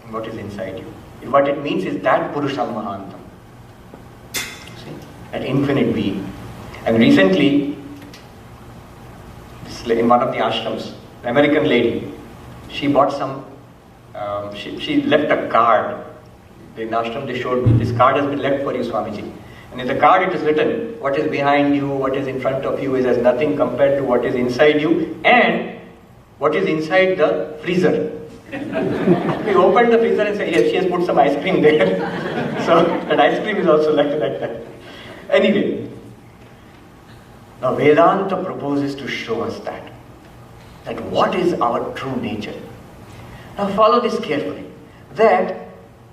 Speaker 1: and what is inside you. What it means is that Purusham Mahantam. See? That infinite being. And recently, in one of the ashrams, an American lady, she bought some, she left a card. In the ashram they showed me, this card has been left for you, Swamiji. And in the card it is written, what is behind you, what is in front of you is as nothing compared to what is inside you and what is inside the freezer. We opened the freezer and said, yes, she has put some ice cream there. So that ice cream is also like that. Anyway, now Vedanta proposes to show us that what is our true nature. Now follow this carefully. That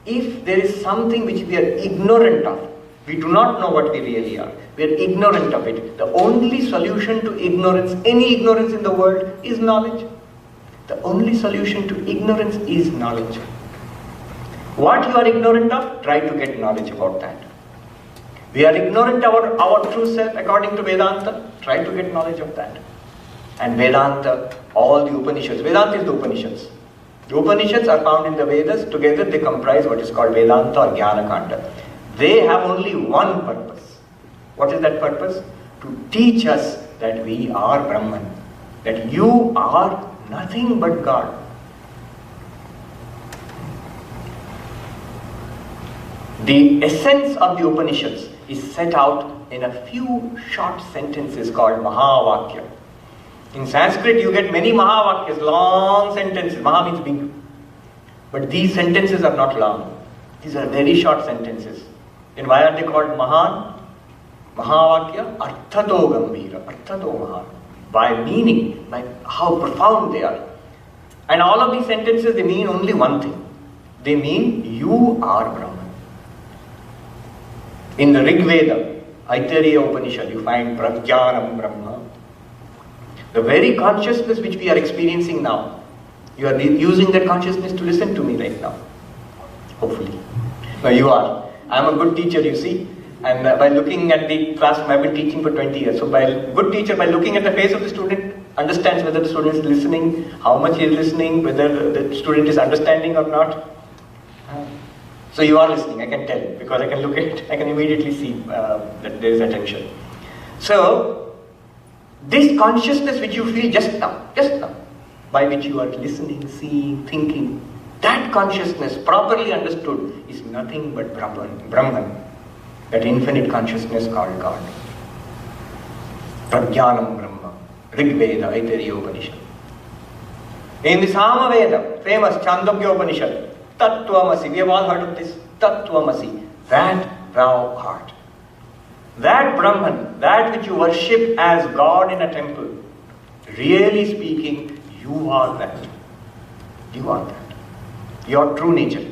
Speaker 1: if there is something which we are ignorant of, we do not know what we really are, we are ignorant of it, the only solution to ignorance, any ignorance in the world, is knowledge. The only solution to ignorance is knowledge. What you are ignorant of, try to get knowledge about that. We are ignorant about our true self according to Vedanta, try to get knowledge of that. And Vedanta, all the Upanishads, Vedanta is the Upanishads. The Upanishads are found in the Vedas, together they comprise what is called Vedanta or Jnana Kanda. They have only one purpose. What is that purpose? To teach us that we are Brahman, that you are nothing but God. The essence of the Upanishads is set out in a few short sentences called Mahavakya. In Sanskrit you get many Mahavakyas, long sentences. Maha means big. But these sentences are not long. These are very short sentences. And why are they called Mahan? Mahavakya, Arthato Gambhira, Arthato Mahan. By meaning, by how profound they are. And all of these sentences, they mean only one thing. They mean you are Brahman. In the Rig Veda, Aitareya Upanishad, you find Prajnanam Brahma. The very consciousness which we are experiencing now, you are using that consciousness to listen to me right now. Hopefully. No, you are. I am a good teacher, you see. And by looking at the classroom, I have been teaching for 20 years. So by good teacher, by looking at the face of the student, understands whether the student is listening, how much he is listening, whether the student is understanding or not. So you are listening, I can tell, because I can look at it, I can immediately see that there is attention. So, this consciousness which you feel just now, by which you are listening, seeing, thinking, that consciousness, properly understood, is nothing but Brahman, that infinite consciousness called God. Prajnanam Brahma, Rig Veda, Aitareya Upanishad. In the Sama Veda, famous Chandogya Upanishad, Tattvamasi, we have all heard of this, Tattvamasi, that thou art. That Brahman, that which you worship as God in a temple, really speaking, you are that. You are that. Your true nature.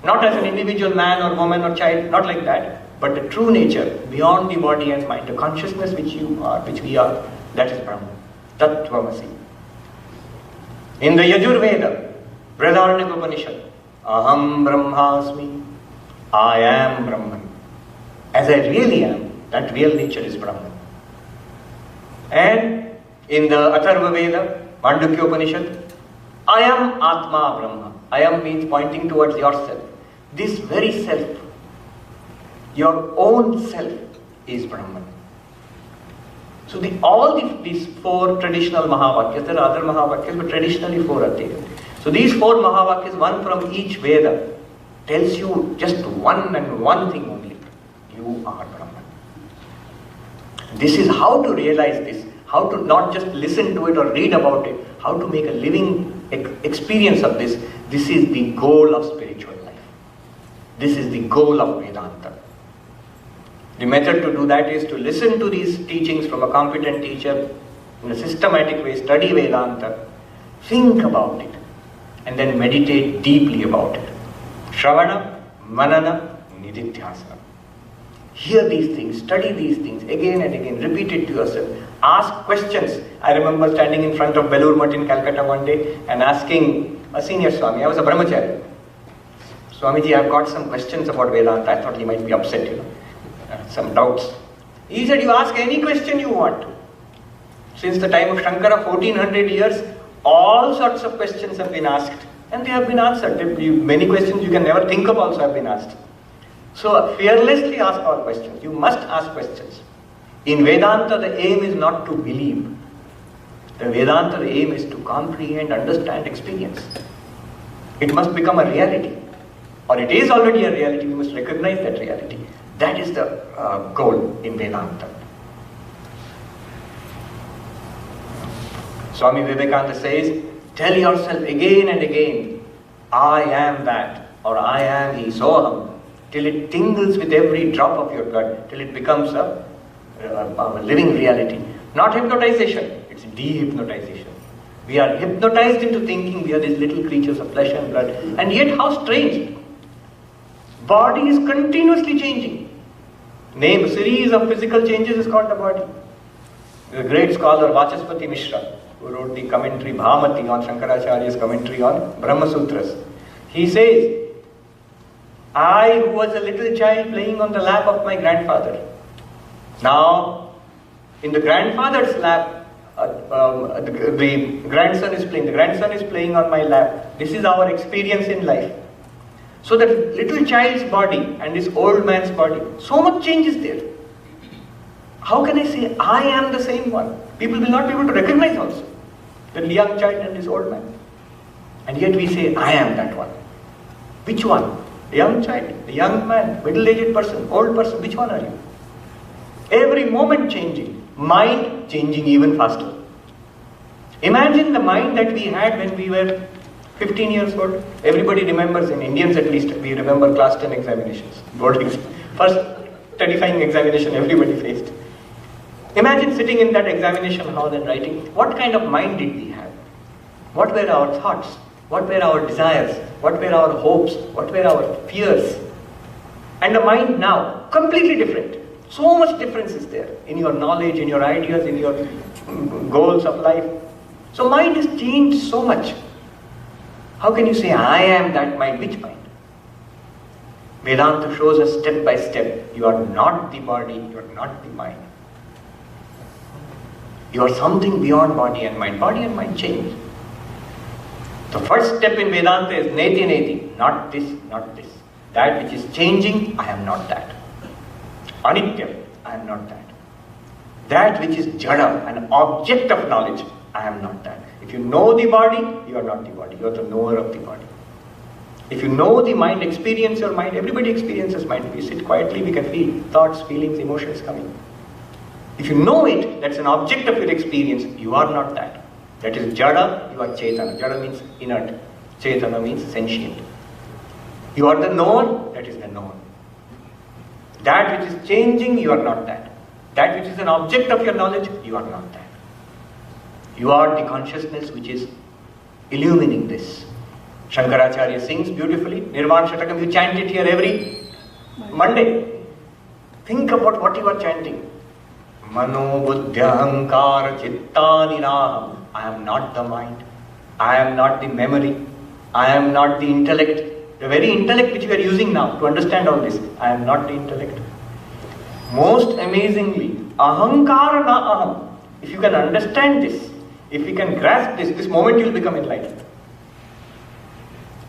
Speaker 1: Not as an individual man or woman or child, not like that, but the true nature, beyond the body and mind, the consciousness which you are, which we are, that is Brahman. Tattvamasi. In the Yajurveda, Brihadaranyaka Upanishad, Aham Brahmasmi, I am Brahman. As I really am, that real nature is Brahman. And in the Atharva Veda, Mandukya Upanishad, I am Atma Brahma. I am means pointing towards yourself. This very self, your own self, is Brahman. So these four traditional Mahavakyas, there are other Mahavakyas, but traditionally four are there. So these four Mahavakyas, one from each Veda, tells you just one and one thing only. You are Brahman. This is how to realize this, how to not just listen to it or read about it, how to make a living experience of this. This is the goal of spiritual life. This is the goal of Vedanta. The method to do that is to listen to these teachings from a competent teacher in a systematic way, study Vedanta, think about it, and then meditate deeply about it. Shravana, Manana, Nididhyasana. Hear these things, study these things again and again, repeat it to yourself. Ask questions. I remember standing in front of Belur Mutt in Calcutta one day and asking a senior Swami, I was a brahmachari. Swamiji, I've got some questions about Vedanta. I thought he might be upset, some doubts. He said, you ask any question you want. Since the time of Shankara, 1400 years, all sorts of questions have been asked and they have been answered. Many questions you can never think of also have been asked. So fearlessly ask all questions. You must ask questions. In Vedanta, the aim is not to believe. The Vedanta, the aim is to comprehend, understand, experience. It must become a reality. Or it is already a reality, we must recognize that reality. That is the goal in Vedanta. Swami Vivekananda says, tell yourself again and again, I am that, or I am he, soham, till it tingles with every drop of your blood, till it becomes a living reality. Not hypnotization, it's dehypnotization. We are hypnotized into thinking we are these little creatures of flesh and blood. And yet how strange. Body is continuously changing. Name a series of physical changes is called the body. The great scholar Vachaspati Mishra, who wrote the commentary Bhamati on Shankaracharya's commentary on Brahma Sutras. He says, I who was a little child playing on the lap of my grandfather, now in the grandfather's lap, the grandson is playing on my lap. This is our experience in life. So that little child's body and this old man's body, so much change is there. How can I say I am the same one? People will not be able to recognize also the young child and this old man. And yet we say I am that one. Which one? The young child, the young man, middle-aged person, old person, which one are you? Every moment changing. Mind changing even faster. Imagine the mind that we had when we were 15 years old. Everybody remembers, in Indians at least, we remember class 10 examinations. First terrifying examination everybody faced. Imagine sitting in that examination hall and writing. What kind of mind did we have? What were our thoughts? What were our desires? What were our hopes? What were our fears? And the mind now, completely different. So much difference is there in your knowledge, in your ideas, in your goals of life. So mind has changed so much. How can you say, I am that mind? Which mind? Vedanta shows us step by step. You are not the body, you are not the mind. You are something beyond body and mind. Body and mind change. The first step in Vedanta is neti neti. Not this, not this. That which is changing, I am not that. Anityam, I am not that. That which is jada, an object of knowledge, I am not that. If you know the body, you are not the body. You are the knower of the body. If you know the mind, experience your mind. Everybody experiences mind. We sit quietly, we can feel thoughts, feelings, emotions coming. If you know it, that's an object of your experience, you are not that. That is jada, you are chetana. Jada means inert. Chetana means sentient. You are the knower, that is the knower. That which is changing, you are not that. That which is an object of your knowledge, you are not that. You are the consciousness which is illumining this. Shankaracharya sings beautifully. Nirvana Shatakam, you chant it here every Monday. Think about what you are chanting. Mano buddhya ahankara chittani naham. I am not the mind. I am not the memory. I am not the intellect. The very intellect which we are using now to understand all this, I am not the intellect. Most amazingly, ahankara na aham. If you can understand this, if you can grasp this moment you will become enlightened.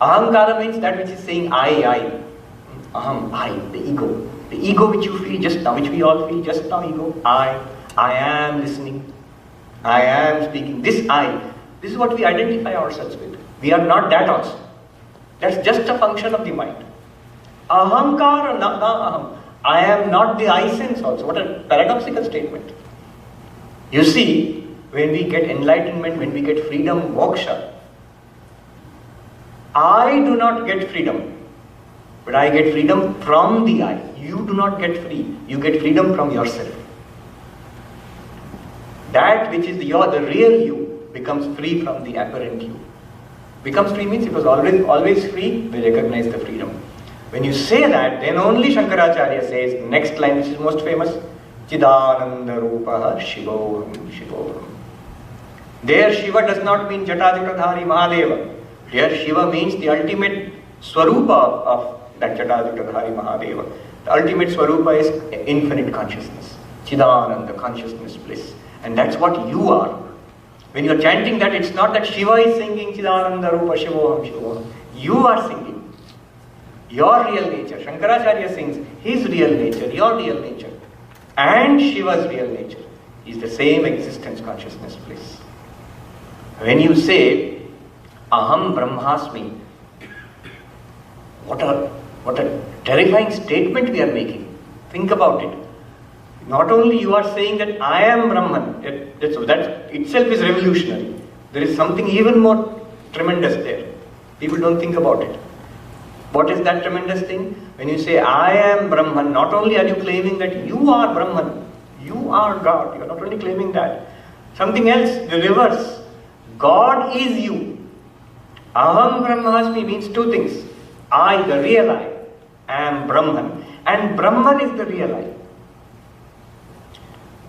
Speaker 1: Ahankara means that which is saying I. Aham, I, the ego. The ego which you feel just now, which we all feel just now, ego. I am listening. I am speaking. This I. This is what we identify ourselves with. We are not that also. That's just a function of the mind. Ahankara na aham. I am not the I sense also. What a paradoxical statement. You see, when we get enlightenment, when we get freedom, moksha, I do not get freedom, but I get freedom from the I. You do not get free. You get freedom from yourself. That which is the real you becomes free from the apparent you. Becomes free means it was always free, we recognize the freedom. When you say that, then only Shankaracharya says, next line which is most famous, Chidananda Rupaha Shivoham Shivoham. There Shiva does not mean Jatajutatdhari Mahadeva. Here Shiva means the ultimate Swarupa of that Jatajutatdhari Mahadeva. The ultimate Swarupa is infinite consciousness. Chidananda, consciousness, bliss. And that's what you are. When you are chanting that, it's not that Shiva is singing Chidananda Rupa Shivoham Shivoham. You are singing your real nature. Shankaracharya sings his real nature, your real nature, and Shiva's real nature is the same existence, consciousness, bliss. When you say Aham Brahmasmi, what a terrifying statement we are making. Think about it. Not only you are saying that I am Brahman, that itself is revolutionary. There is something even more tremendous there. People don't think about it. What is that tremendous thing? When you say I am Brahman, not only are you claiming that you are Brahman, you are God. You are not only claiming that. Something else, the reverse. God is you. Aham Brahmasmi means two things. I, the real I, am Brahman, and Brahman is the real I.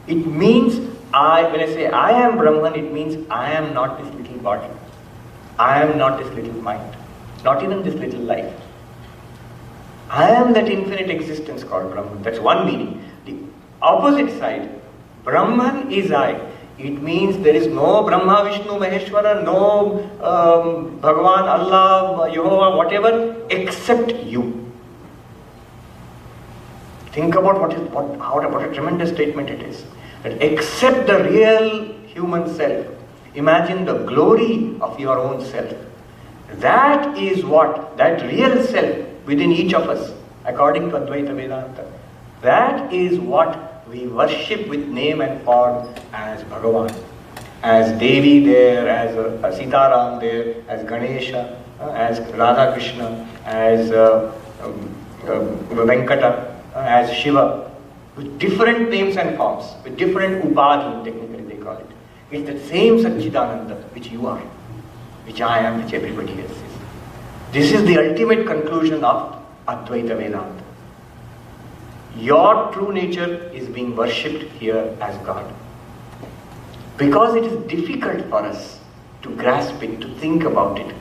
Speaker 1: It means when I say I am Brahman, it means I am not this little body. I am not this little mind. Not even this little life. I am that infinite existence called Brahman. That's one meaning. The opposite side, Brahman is I. It means there is no Brahma, Vishnu, Maheshwara, no Bhagavan, Allah, Jehovah, whatever, except you. Think about what a tremendous statement it is. That except the real human self, imagine the glory of your own self. That is what, that real self within each of us, according to Advaita Vedanta, that is what we worship with name and form as Bhagavan, as Devi there, as Sitaram there, as Ganesha, as Radha Krishna, as Venkata, as Shiva, with different names and forms, with different upadhi, technically they call it. It's the same Satchidananda which you are, which I am, which everybody else is. This is the ultimate conclusion of Advaita Vedanta. Your true nature is being worshipped here as God. Because it is difficult for us to grasp it, to think about it,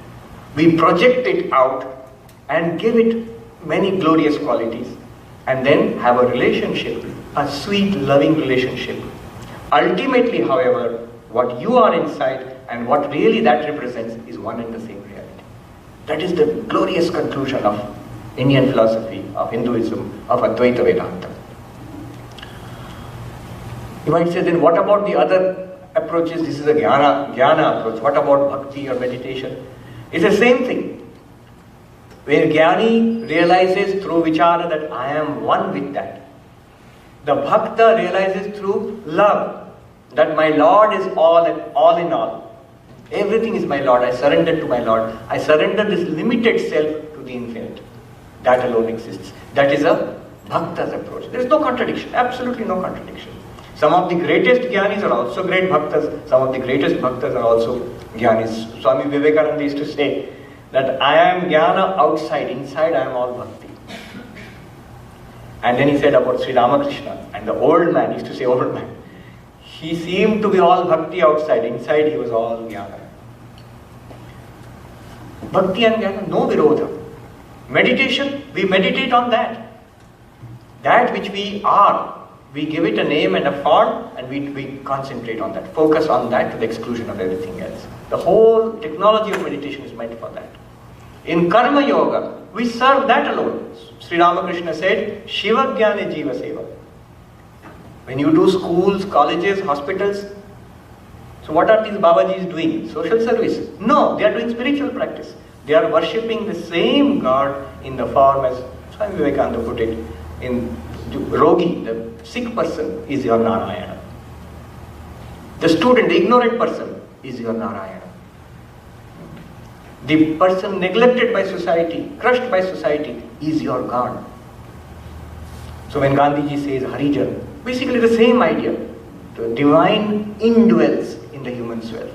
Speaker 1: we project it out and give it many glorious qualities and then have a relationship, a sweet, loving relationship. Ultimately, however, what you are inside and what really that represents is one and the same reality. That is the glorious conclusion of Indian philosophy, of Hinduism, of Advaita Vedanta. You might say, then what about the other approaches? This is a jnana approach. What about bhakti or meditation? It's the same thing. Where Jnani realizes through vichara that I am one with that. The bhakta realizes through love that my Lord is all in all. Everything is my Lord. I surrender to my Lord. I surrender this limited self to the infinite. That alone exists. That is a bhakta's approach. There is no contradiction. Absolutely no contradiction. Some of the greatest jnanis are also great bhaktas. Some of the greatest bhaktas are also jnanis. Swami Vivekananda used to say that I am jnana outside. Inside I am all bhakti. And then he said about Sri Ramakrishna and the old man, he used to say old man. He seemed to be all bhakti outside. Inside he was all jnana. Bhakti and jnana, no virodha. Meditation, we meditate on that. That which we are, we give it a name and a form and we concentrate on that. Focus on that to the exclusion of everything else. The whole technology of meditation is meant for that. In Karma Yoga, we serve that alone. Sri Ramakrishna said, Shiva Jnane Jiva Seva. When you do schools, colleges, hospitals, so what are these Babajis doing? Social service? No, they are doing spiritual practice. They are worshipping the same God in the form as Swami Vivekananda put it, in Rogi, the sick person is your Narayana. The student, the ignorant person is your Narayana. The person neglected by society, crushed by society is your God. So when Gandhiji says Harijan, basically the same idea. The divine indwells in the human self.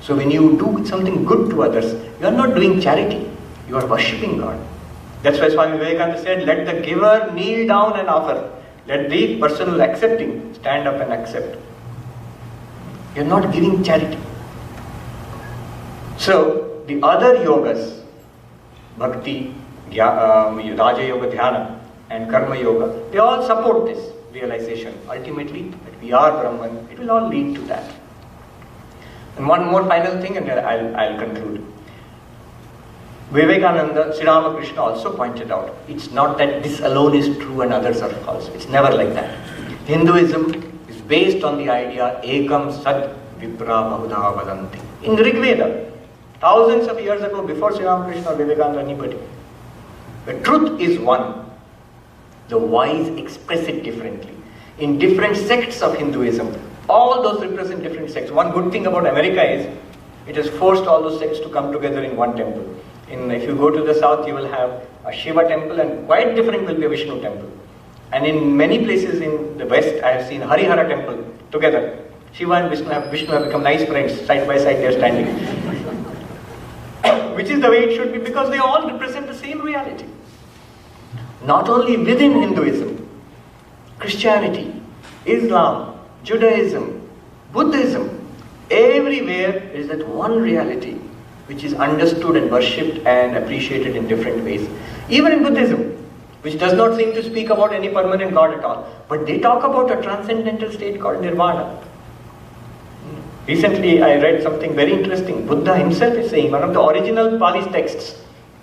Speaker 1: So when you do something good to others, you are not doing charity, you are worshipping God. That's why Swami Vivekananda said, let the giver kneel down and offer. Let the person who is accepting stand up and accept. You are not giving charity. So the other yogas, Bhakti, Raja Yoga, Dhyana and Karma Yoga, they all support this realization. Ultimately, that we are Brahman, it will all lead to that. And one more final thing and then I'll conclude. Vivekananda, Sri Ramakrishna also pointed out, it's not that this alone is true and others are false. It's never like that. Hinduism is based on the idea, Ekam Sad Vipra Bahudha Vadanti. In Rig Veda, thousands of years ago, before Sri Ramakrishna or Vivekananda, anybody, the truth is one. The wise express it differently. In different sects of Hinduism, all those represent different sects. One good thing about America is, it has forced all those sects to come together in one temple. If you go to the south, you will have a Shiva temple and quite different will be a Vishnu temple. And in many places in the west, I have seen Harihara temple together. Shiva and Vishnu have become nice friends, side by side they are standing. Which is the way it should be, because they all represent the same reality. Not only within Hinduism, Christianity, Islam, Judaism, Buddhism, everywhere is that one reality which is understood and worshipped and appreciated in different ways. Even in Buddhism, which does not seem to speak about any permanent God at all, but they talk about a transcendental state called Nirvana. Recently I read something very interesting. Buddha himself is saying, one of the original Pali texts,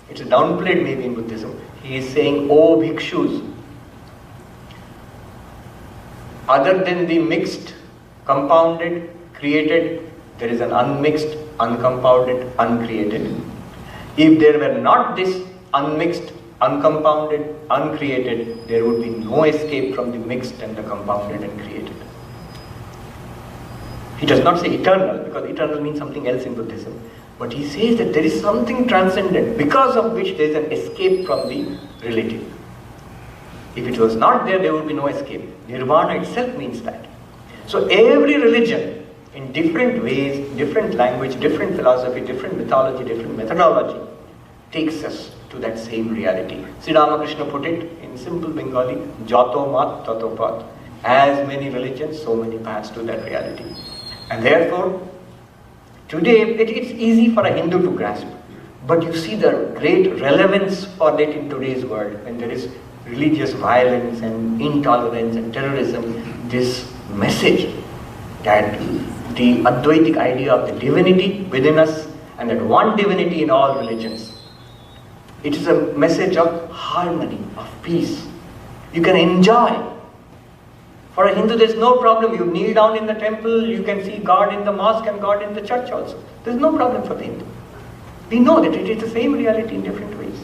Speaker 1: it's downplayed maybe in Buddhism, he is saying, "O bhikshus, other than the mixed, compounded, created, there is an unmixed, uncompounded, uncreated. If there were not this unmixed, uncompounded, uncreated, there would be no escape from the mixed and the compounded and created." He does not say eternal, because eternal means something else in Buddhism. But he says that there is something transcendent, because of which there is an escape from the relative. If it was not there, there would be no escape. Nirvana itself means that. So every religion, in different ways, different language, different philosophy, different mythology, different methodology, takes us to that same reality. Sri Ramakrishna put it in simple Bengali, Jato mat tato pat. As many religions, so many paths to that reality. And therefore, today it's easy for a Hindu to grasp. But you see the great relevance for that in today's world, when there is religious violence and intolerance and terrorism. This message that the Advaitic idea of the divinity within us and that one divinity in all religions, it is a message of harmony, of peace. You can enjoy. For a Hindu, there's no problem. You kneel down in the temple, you can see God in the mosque and God in the church also. There's no problem for the Hindu. We know that it is the same reality in different ways.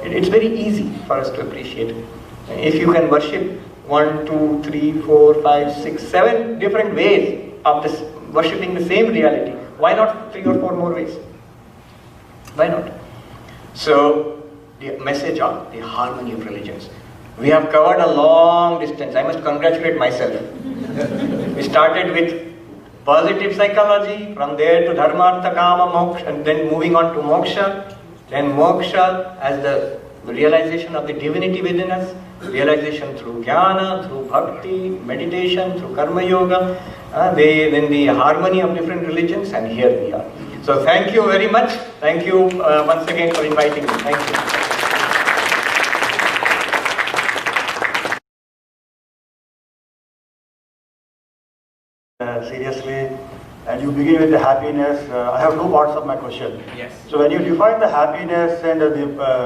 Speaker 1: It's very easy for us to appreciate it. If you can worship 1, 2, 3, 4, 5, 6, 7 different ways of this, worshipping the same reality, why not 3 or 4 more ways? Why not? So, the message of the harmony of religions. We have covered a long distance. I must congratulate myself. We started with positive psychology, from there to dharma, artha, kama, moksha, and then moving on to moksha. Then moksha as the realization of the divinity within us, realization through jnana, through bhakti, meditation, through karma yoga, then the harmony of different religions, and here we are. So thank you very much. Thank you once again for inviting me. Thank you.
Speaker 2: Seriously, and you begin with the happiness. I have 2 parts of my question.
Speaker 1: Yes.
Speaker 2: So when you define the happiness and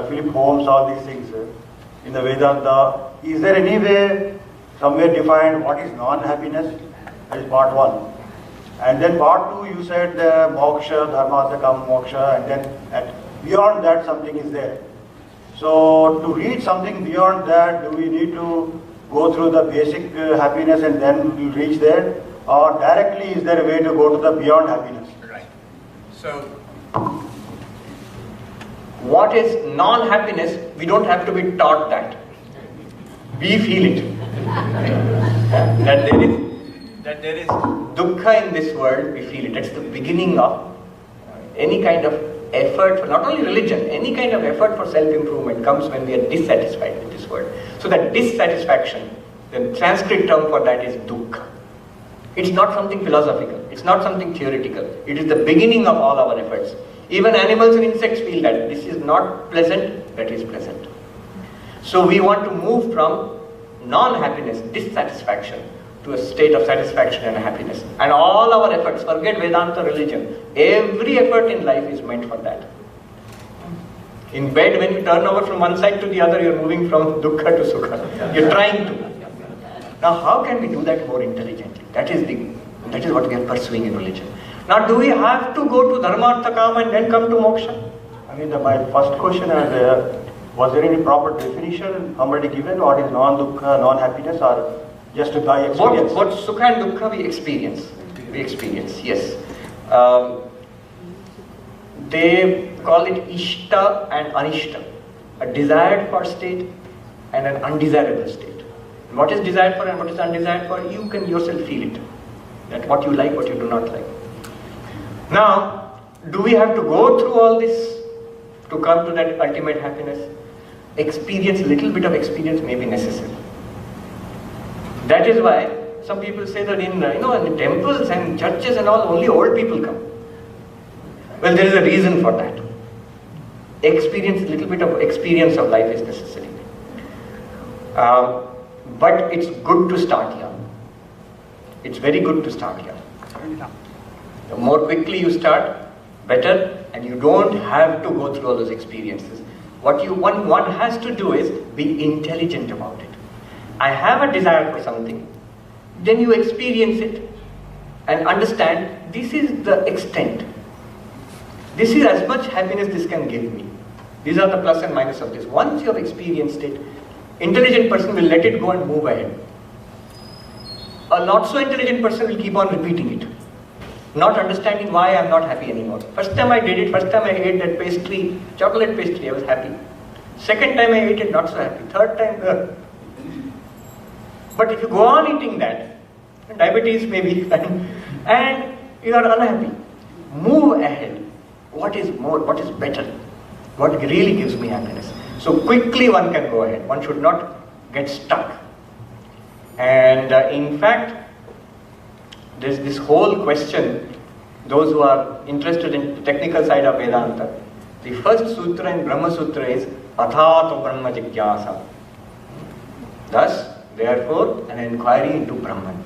Speaker 2: Philip Holmes, all these things in the Vedanta, is there any way, somewhere defined what is non-happiness? That is part 1. And then part 2, you said moksha, dharma, artha, kama, moksha, and then beyond that something is there. So to reach something beyond that, do we need to go through the basic happiness and then we reach there? Or directly, is there a way to go to the beyond happiness?
Speaker 1: Right. So, what is non-happiness? We don't have to be taught that. We feel it. That there is dukkha in this world, we feel it. That's the beginning of any kind of effort, for not only religion, any kind of effort for self-improvement comes when we are dissatisfied with this world. So that dissatisfaction, the Sanskrit term for that is dukkha. It's not something philosophical, it's not something theoretical, it is the beginning of all our efforts. Even animals and insects feel that this is not pleasant, that is pleasant. So we want to move from non-happiness, dissatisfaction, to a state of satisfaction and happiness. And all our efforts, forget Vedanta religion, every effort in life is meant for that. In bed, when you turn over from one side to the other, you're moving from dukkha to sukha. You're trying to. Now, how can we do that more intelligently? That is what we are pursuing in religion. Now, do we have to go to dharma, artha, kama and then come to moksha?
Speaker 2: I mean, my first question is, was there any proper definition already given? What is non-dukkha, non-happiness, or just by experience?
Speaker 1: What sukha and dukkha we experience. We experience, yes. They call it ishta and anishta, a desired for state and an undesirable state. What is desired for and what is undesired for, you can yourself feel it. That what you like, what you do not like. Now, do we have to go through all this to come to that ultimate happiness? Experience, little bit of experience may be necessary. That is why some people say that in in temples and churches and all, only old people come. Well, there is a reason for that. Experience, little bit of experience of life is necessary. But it's good to start young. It's very good to start young. The more quickly you start, better, and you don't have to go through all those experiences. What one has to do is be intelligent about it. I have a desire for something, then you experience it and understand this is the extent. This is as much happiness this can give me. These are the plus and minus of this. Once you have experienced it, intelligent person will let it go and move ahead. A not so intelligent person will keep on repeating it, not understanding why I am not happy anymore. First time I did it, first time I ate that pastry, chocolate pastry, I was happy. Second time I ate it, not so happy. Third time, But if you go on eating that, diabetes may be, and you are unhappy. Move ahead. What is more? What is better? What really gives me happiness? So quickly one can go ahead. One should not get stuck. And in fact, there's this whole question, those who are interested in the technical side of Vedanta, the first sutra in Brahma Sutra is Athato Brahma Jigyasa. Thus, therefore, an inquiry into Brahman.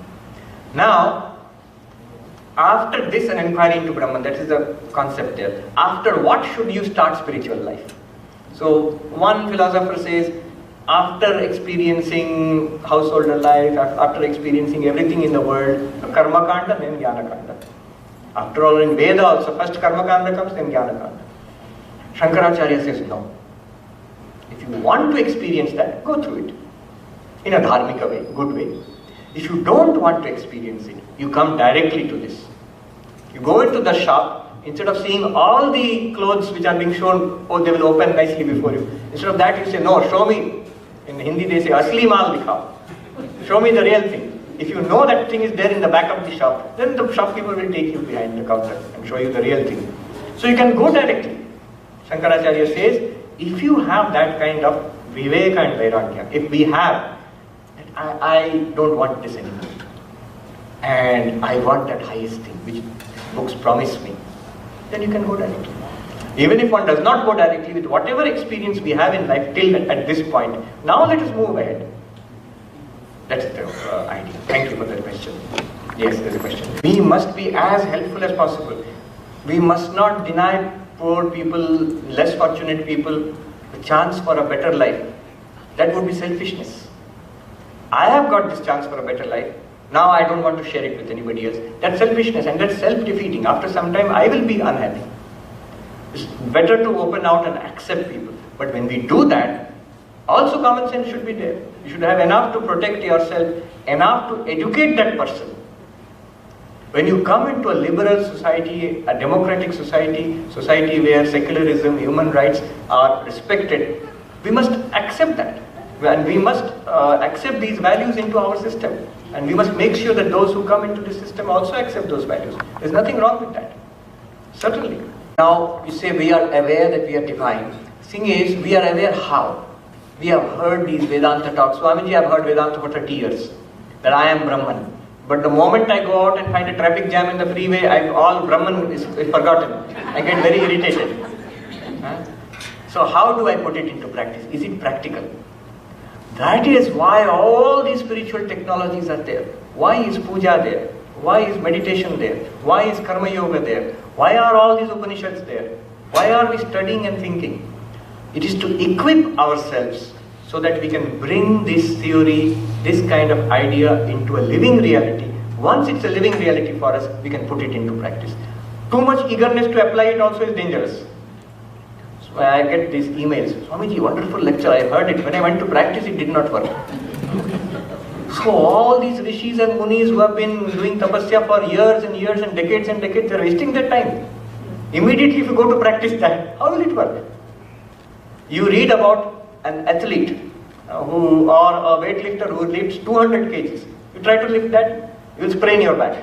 Speaker 1: Now, after this, an inquiry into Brahman, that is the concept there. After what should you start spiritual life? So, one philosopher says, after experiencing householder life, after experiencing everything in the world, Karma Kanda, then Jnana Kanda. After all, in Veda also, first Karma Kanda comes, then Jnana Kanda. Shankaracharya says no. If you want to experience that, go through it in a dharmika way, good way. If you don't want to experience it, you come directly to this. You go into the shop, instead of seeing all the clothes which are being shown, oh, they will open nicely before you. Instead of that, you say, no, show me. In Hindi they say, asli maal dikhao. Show me the real thing. If you know that thing is there in the back of the shop, then the shopkeeper will take you behind the counter and show you the real thing. So you can go directly. Shankaracharya says, if you have that kind of viveka and vairagya, if we have, I don't want this anymore. And I want that highest thing which books promise me, then you can go directly. Even if one does not go directly, with whatever experience we have in life till at this point, now let us move ahead. That's the idea. Thank you for that question. Yes, there's a question. We must be as helpful as possible. We must not deny poor people, less fortunate people, the chance for a better life. That would be selfishness. I have got this chance for a better life. Now I don't want to share it with anybody else. That's selfishness and that's self-defeating. After some time I will be unhappy. It's better to open out and accept people. But when we do that, also common sense should be there. You should have enough to protect yourself, enough to educate that person. When you come into a liberal society, a democratic society where secularism, human rights are respected, we must accept that. And we must accept these values into our system. And we must make sure that those who come into the system also accept those values. There's nothing wrong with that. Certainly. Now, you say we are aware that we are divine. The thing is, we are aware how? We have heard these Vedanta talks. Swamiji, I have heard Vedanta for 30 years. That I am Brahman. But the moment I go out and find a traffic jam in the freeway, all Brahman is forgotten. I get very irritated. So how do I put it into practice? Is it practical? That is why all these spiritual technologies are there. Why is puja there? Why is meditation there? Why is karma yoga there? Why are all these Upanishads there? Why are we studying and thinking? It is to equip ourselves so that we can bring this theory, this kind of idea into a living reality. Once it's a living reality for us, we can put it into practice. Too much eagerness to apply it also is dangerous. So I get these emails, Swamiji, wonderful lecture, I heard it. When I went to practice, it did not work. So all these rishis and munis who have been doing tapasya for years and years and decades, they're wasting their time. Immediately if you go to practice that, how will it work? You read about an athlete or a weightlifter who lifts 200 kgs. You try to lift that, you will sprain your back.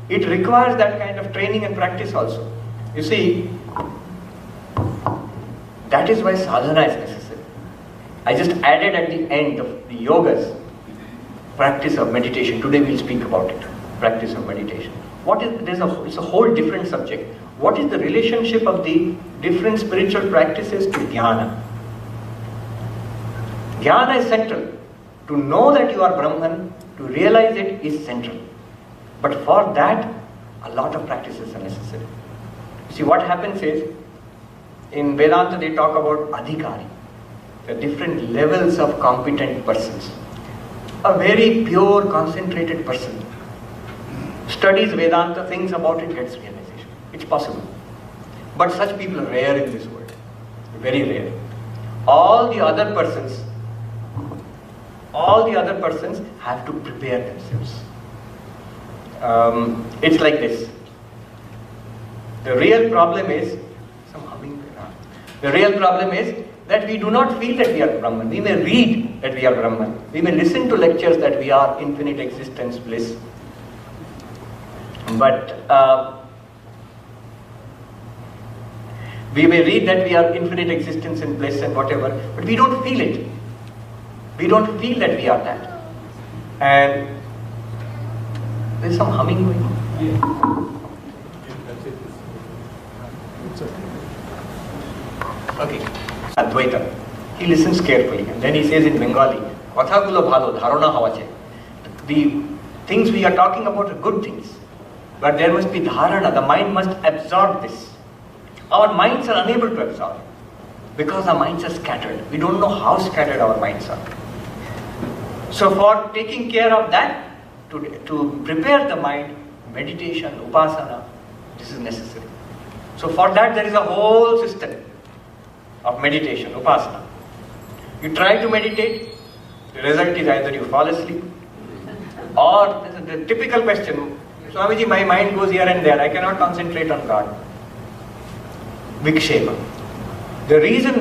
Speaker 1: it requires that kind of training and practice also. You see, that is why sadhana is necessary. I just added at the end of the yogas, practice of meditation. Today we'll speak about it, practice of meditation. It's a whole different subject. What is the relationship of the different spiritual practices to jnana? Jnana is central. To know that you are Brahman, to realize it is central. But for that, a lot of practices are necessary. See, what happens is, in Vedanta they talk about adhikari, the different levels of competent persons. A very pure, concentrated person studies Vedanta, thinks about it, gets realization. It's possible. But such people are rare in this world. Very rare. All the other persons have to prepare themselves. It's like this. The real problem is, that we do not feel that we are Brahman. We may read that we are Brahman. We may listen to lectures that we are infinite existence, bliss. But we may read that we are infinite existence and bliss and whatever, but we don't feel it. We don't feel that we are that. And there's some humming going on.
Speaker 3: Yeah.
Speaker 1: Okay. Advaita. He listens carefully and then he says in Bengali, Kathagulo bhalo, dharana havache. The things we are talking about are good things. But there must be dharana, the mind must absorb this. Our minds are unable to absorb because our minds are scattered. We don't know how scattered our minds are. So for taking care of that, to prepare the mind, meditation, upasana, this is necessary. So for that there is a whole system of meditation, upasana. You try to meditate, the result is either you fall asleep or the typical question, Swamiji, my mind goes here and there, I cannot concentrate on God. Vikshepa. The reason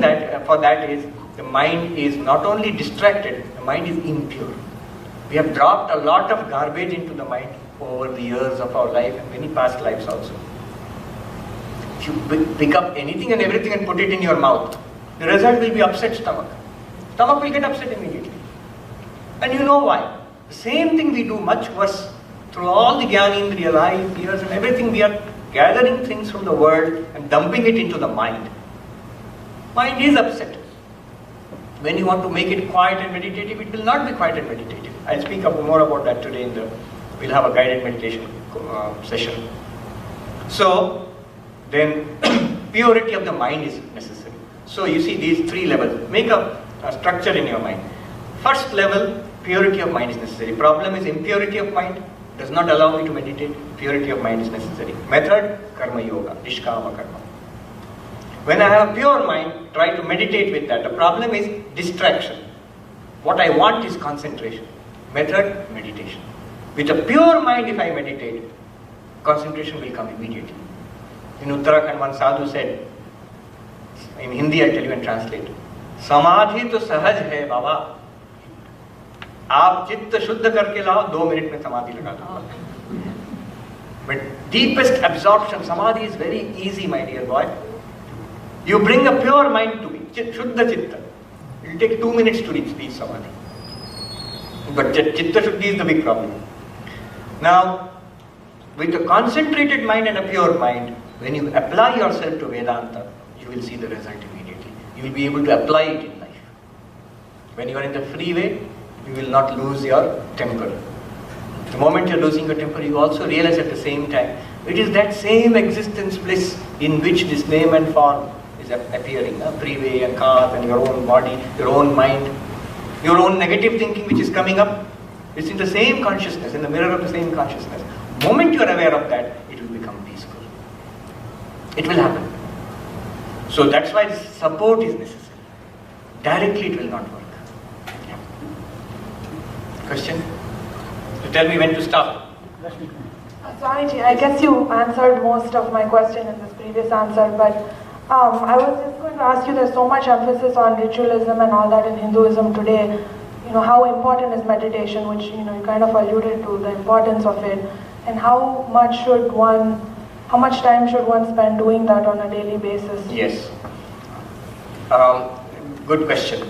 Speaker 1: for that is the mind is not only distracted, the mind is impure. We have dropped a lot of garbage into the mind over the years of our life and many past lives also. If you pick up anything and everything and put it in your mouth, the result will be upset stomach. Stomach will get upset immediately. And you know why? The same thing we do much worse. Through all the Jnanendriya, life, ears and everything, we are gathering things from the world and dumping it into the mind. Mind is upset. When you want to make it quiet and meditative, it will not be quiet and meditative. I'll speak more about that today we'll have a guided meditation session. So, then purity of the mind is necessary. So you see these three levels. Make a structure in your mind. First level, purity of mind is necessary. Problem is impurity of mind. Does not allow me to meditate. Purity of mind is necessary. Method, karma yoga, nishkama karma. When I have a pure mind, try to meditate with that. The problem is distraction. What I want is concentration. Method, meditation. With a pure mind, if I meditate, concentration will come immediately. In Uttarakhand, one sadhu said, in Hindi I'll tell you and translate, Samadhi to sahaj hai baba. आप चित्त शुद्ध करके लाओ 2 minute में समाधि लगा दो. But deepest absorption, samadhi is very easy, my dear boy. You bring a pure mind to be shuddha chitta. It will take 2 minutes to reach samadhi. But chitta shuddhi is the big problem. Now, with a concentrated mind and a pure mind, when you apply yourself to Vedanta, you will see the result immediately. You will be able to apply it in life. When you are in the freeway, you will not lose your temper. The moment you are losing your temper, you also realize at the same time, it is that same existence bliss in which this name and form is appearing. Freeway and car and your own body, your own mind, your own negative thinking which is coming up. It's in the same consciousness, in the mirror of the same consciousness. The moment you are aware of that, it will become peaceful. It will happen. So that's why support is necessary. Directly it will not work. Yeah. Question? So tell me when to stop.
Speaker 4: Swamiji, I guess you answered most of my question in this previous answer, but I was just going to ask you, there's so much emphasis on ritualism and all that in Hinduism today. You know, how important is meditation, which, you know, you kind of alluded to the importance of it. And how much time should one spend doing that on a daily basis?
Speaker 1: Yes. Good question.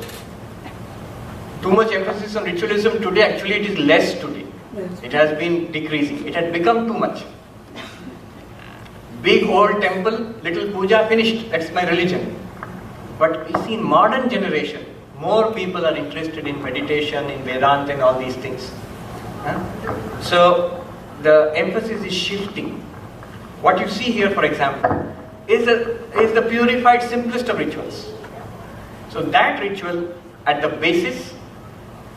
Speaker 1: Too much emphasis on ritualism today, actually it is less today.
Speaker 3: Yes.
Speaker 1: It has been decreasing. It had become too much. Big old temple, little puja, finished. That's my religion. But you see, in modern generation, more people are interested in meditation, in Vedanta and all these things. So the emphasis is shifting. What you see here, for example, is the purified, simplest of rituals. So that ritual at the basis,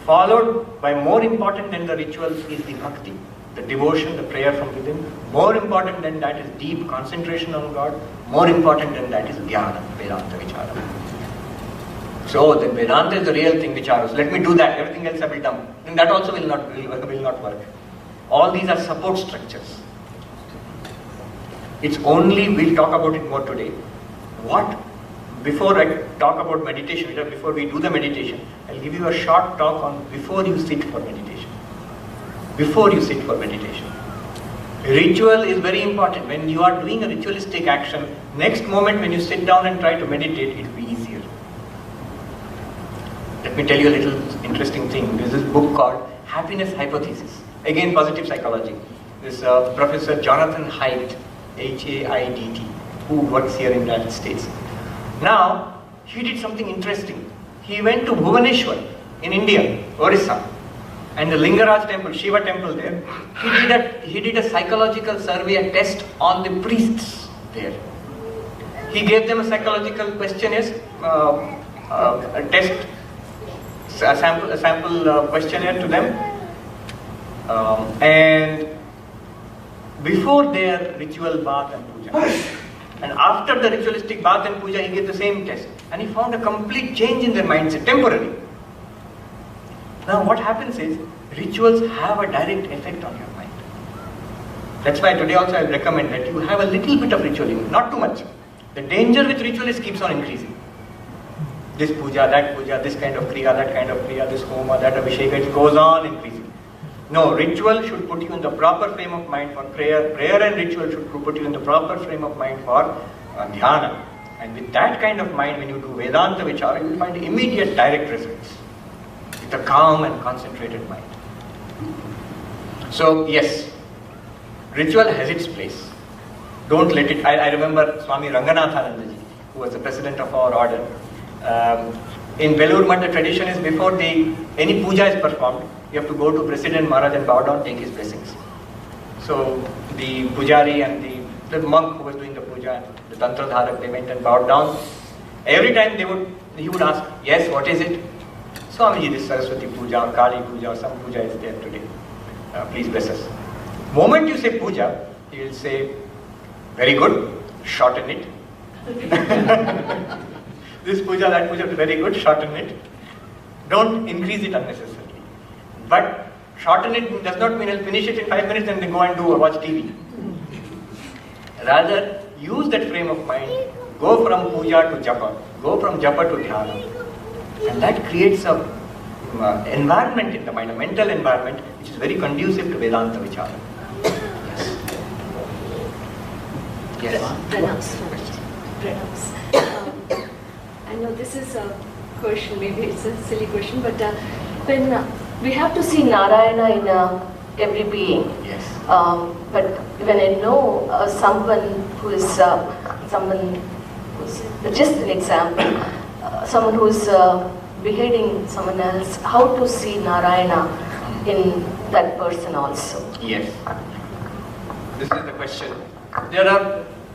Speaker 1: followed by more important than the ritual is the bhakti, the devotion, the prayer from within. More important than that is deep concentration on God. More important than that is jnana, Vedanta, Vichara. So the Vedanta is the real thing, Vichara. So let me do that, everything else I will dump. And that also will not work. All these are support structures. It's only, we'll talk about it more today. Before I talk about meditation, before we do the meditation, I'll give you a short talk on before you sit for meditation. Before you sit for meditation. Ritual is very important. When you are doing a ritualistic action, next moment when you sit down and try to meditate, it will be easier. Let me tell you a little interesting thing. There's this book called Happiness Hypothesis. Again, positive psychology. This Professor Jonathan Haidt, H-A-I-D-T, who works here in the United States. Now, he did something interesting. He went to Bhubaneswar in India, Orissa, and the Lingaraj temple, Shiva temple there. He did a psychological survey, a test on the priests there. He gave them a psychological questionnaire, a test, a sample questionnaire to them, and before their ritual bath and puja. And after the ritualistic bath and puja, he gave the same test. And he found a complete change in their mindset, temporary. Now what happens is, rituals have a direct effect on your mind. That's why today also I will recommend that you have a little bit of ritual, not too much. The danger with ritual is keeps on increasing. This puja, this kind of kriya, that kind of kriya, this homa, that abhishek, it goes on increasing. No, ritual should put you in the proper frame of mind for prayer. Prayer and ritual should put you in the proper frame of mind for dhyana. And with that kind of mind, when you do Vedanta Vichara, you will find immediate direct results. With a calm and concentrated mind. So, yes, ritual has its place. Don't let it. I remember Swami Ranganathanandaji, who was the president of our order. In Belur Math, the tradition is before any puja is performed, you have to go to President Maharaj and bow down, take his blessings. So the pujari and the monk who was doing the puja, the tantra dharak, they went and bowed down. Every time he would ask, yes, what is it? Swamiji, this Saraswati puja or Kali puja or some puja is there today. Please bless us. Moment you say puja, he will say, very good, shorten it. This puja, that puja, very good, shorten it. Don't increase it unnecessarily. But shorten it does not mean I'll finish it in 5 minutes and then go and watch TV. Rather, use that frame of mind. Go from puja to japa. Go from japa to dhyana. And that creates a environment in the mind, a mental environment which is very conducive to Vedanta Vichara. Yes.
Speaker 3: Pranams. I know this is a question, maybe it's a silly question, but when we have to see Narayana in every being.
Speaker 1: Yes.
Speaker 3: But when I know someone who's just an example, someone who's beheading someone else, how to see Narayana in that person also?
Speaker 1: Yes. This is the question.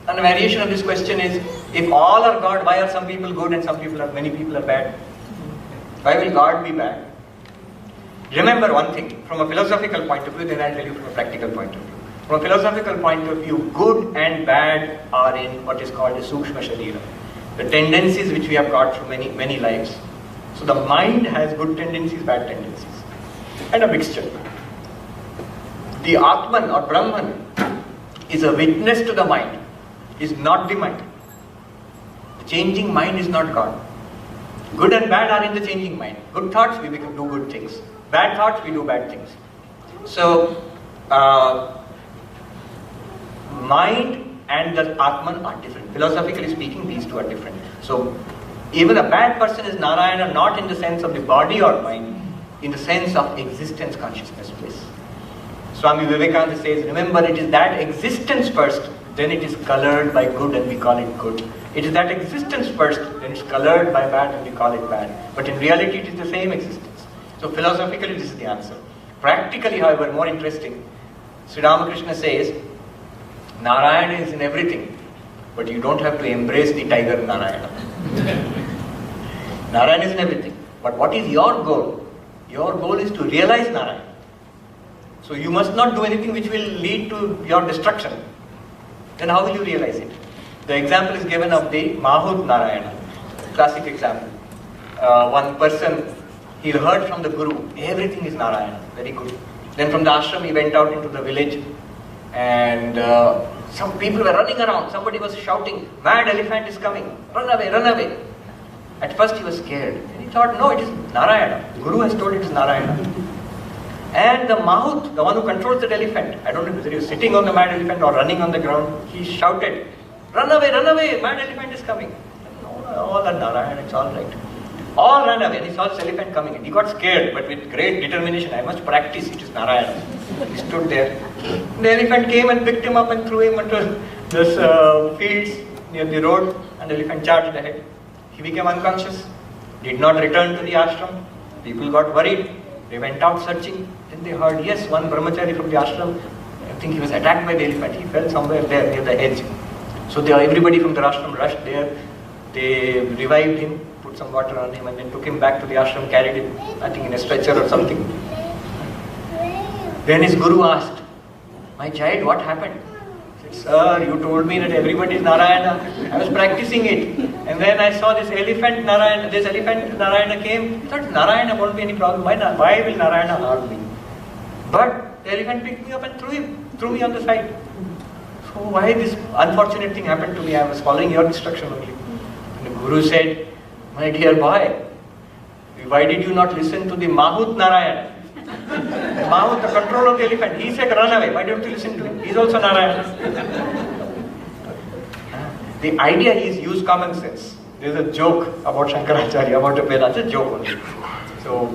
Speaker 1: A variation of this question is, if all are God, why are some people good and many people are bad? Why will God be bad? Remember one thing, from a philosophical point of view, then I'll tell you from a practical point of view. From a philosophical point of view, good and bad are in what is called a Sukshma Sharira. The tendencies which we have got from many lives. So the mind has good tendencies, bad tendencies. And a mixture. The Atman or Brahman is a witness to the mind, is not the mind. The changing mind is not God. Good and bad are in the changing mind. Good thoughts, we do good things. Bad thoughts, we do bad things. So, mind and the Atman are different. Philosophically speaking, these two are different. So, even a bad person is Narayana not in the sense of the body or mind, in the sense of existence consciousness bliss. Swami Vivekananda says, remember, it is that existence first, then it is colored by good and we call it good. It is that existence first, then it's colored by bad and we call it bad. But in reality, it is the same existence. So philosophically, this is the answer. Practically, however, more interesting, Sri Ramakrishna says, Narayana is in everything, but you don't have to embrace the tiger Narayana. Narayana is in everything. But what is your goal? Your goal is to realize Narayana. So you must not do anything which will lead to your destruction. Then how will you realize it? The example is given of the Mahut Narayana. Classic example. One person, he heard from the Guru, everything is Narayana. Very good. Then from the ashram he went out into the village and some people were running around. Somebody was shouting, mad elephant is coming. Run away, run away. At first he was scared. And he thought, no, it is Narayana. The Guru has told it is Narayana. And the Mahut, the one who controls that elephant, I don't know whether he was sitting on the mad elephant or running on the ground, he shouted, run away, mad elephant is coming. No, all are Narayana, it's all right. All ran away and he saw this elephant coming in. He got scared, but with great determination, I must practice, it is Narayana. He stood there. The elephant came and picked him up and threw him into this fields near the road, and the elephant charged ahead. He became unconscious, did not return to the ashram. People got worried. They went out searching. Then they heard, yes, one brahmachari from the ashram, I think he was attacked by the elephant. He fell somewhere there near the edge. So everybody from the ashram rushed there. They revived him, put some water on him, and then took him back to the ashram, carried him, I think in a stretcher or something. Then his guru asked, my child, what happened? He said, sir, you told me that everybody is Narayana. I was practicing it. And then I saw this elephant Narayana came. I thought Narayana won't be any problem. Why will Narayana harm me? But the elephant picked me up and threw me on the side. So why this unfortunate thing happened to me? I was following your instruction only. And the Guru said, my dear boy, why did you not listen to the Mahut Narayana? Mahut, the controller of the elephant, he said run away. Why don't you listen to him? He's also Narayana. The idea is use common sense. There's a joke about Shankaracharya, about a Vedanta, it's a joke only. So,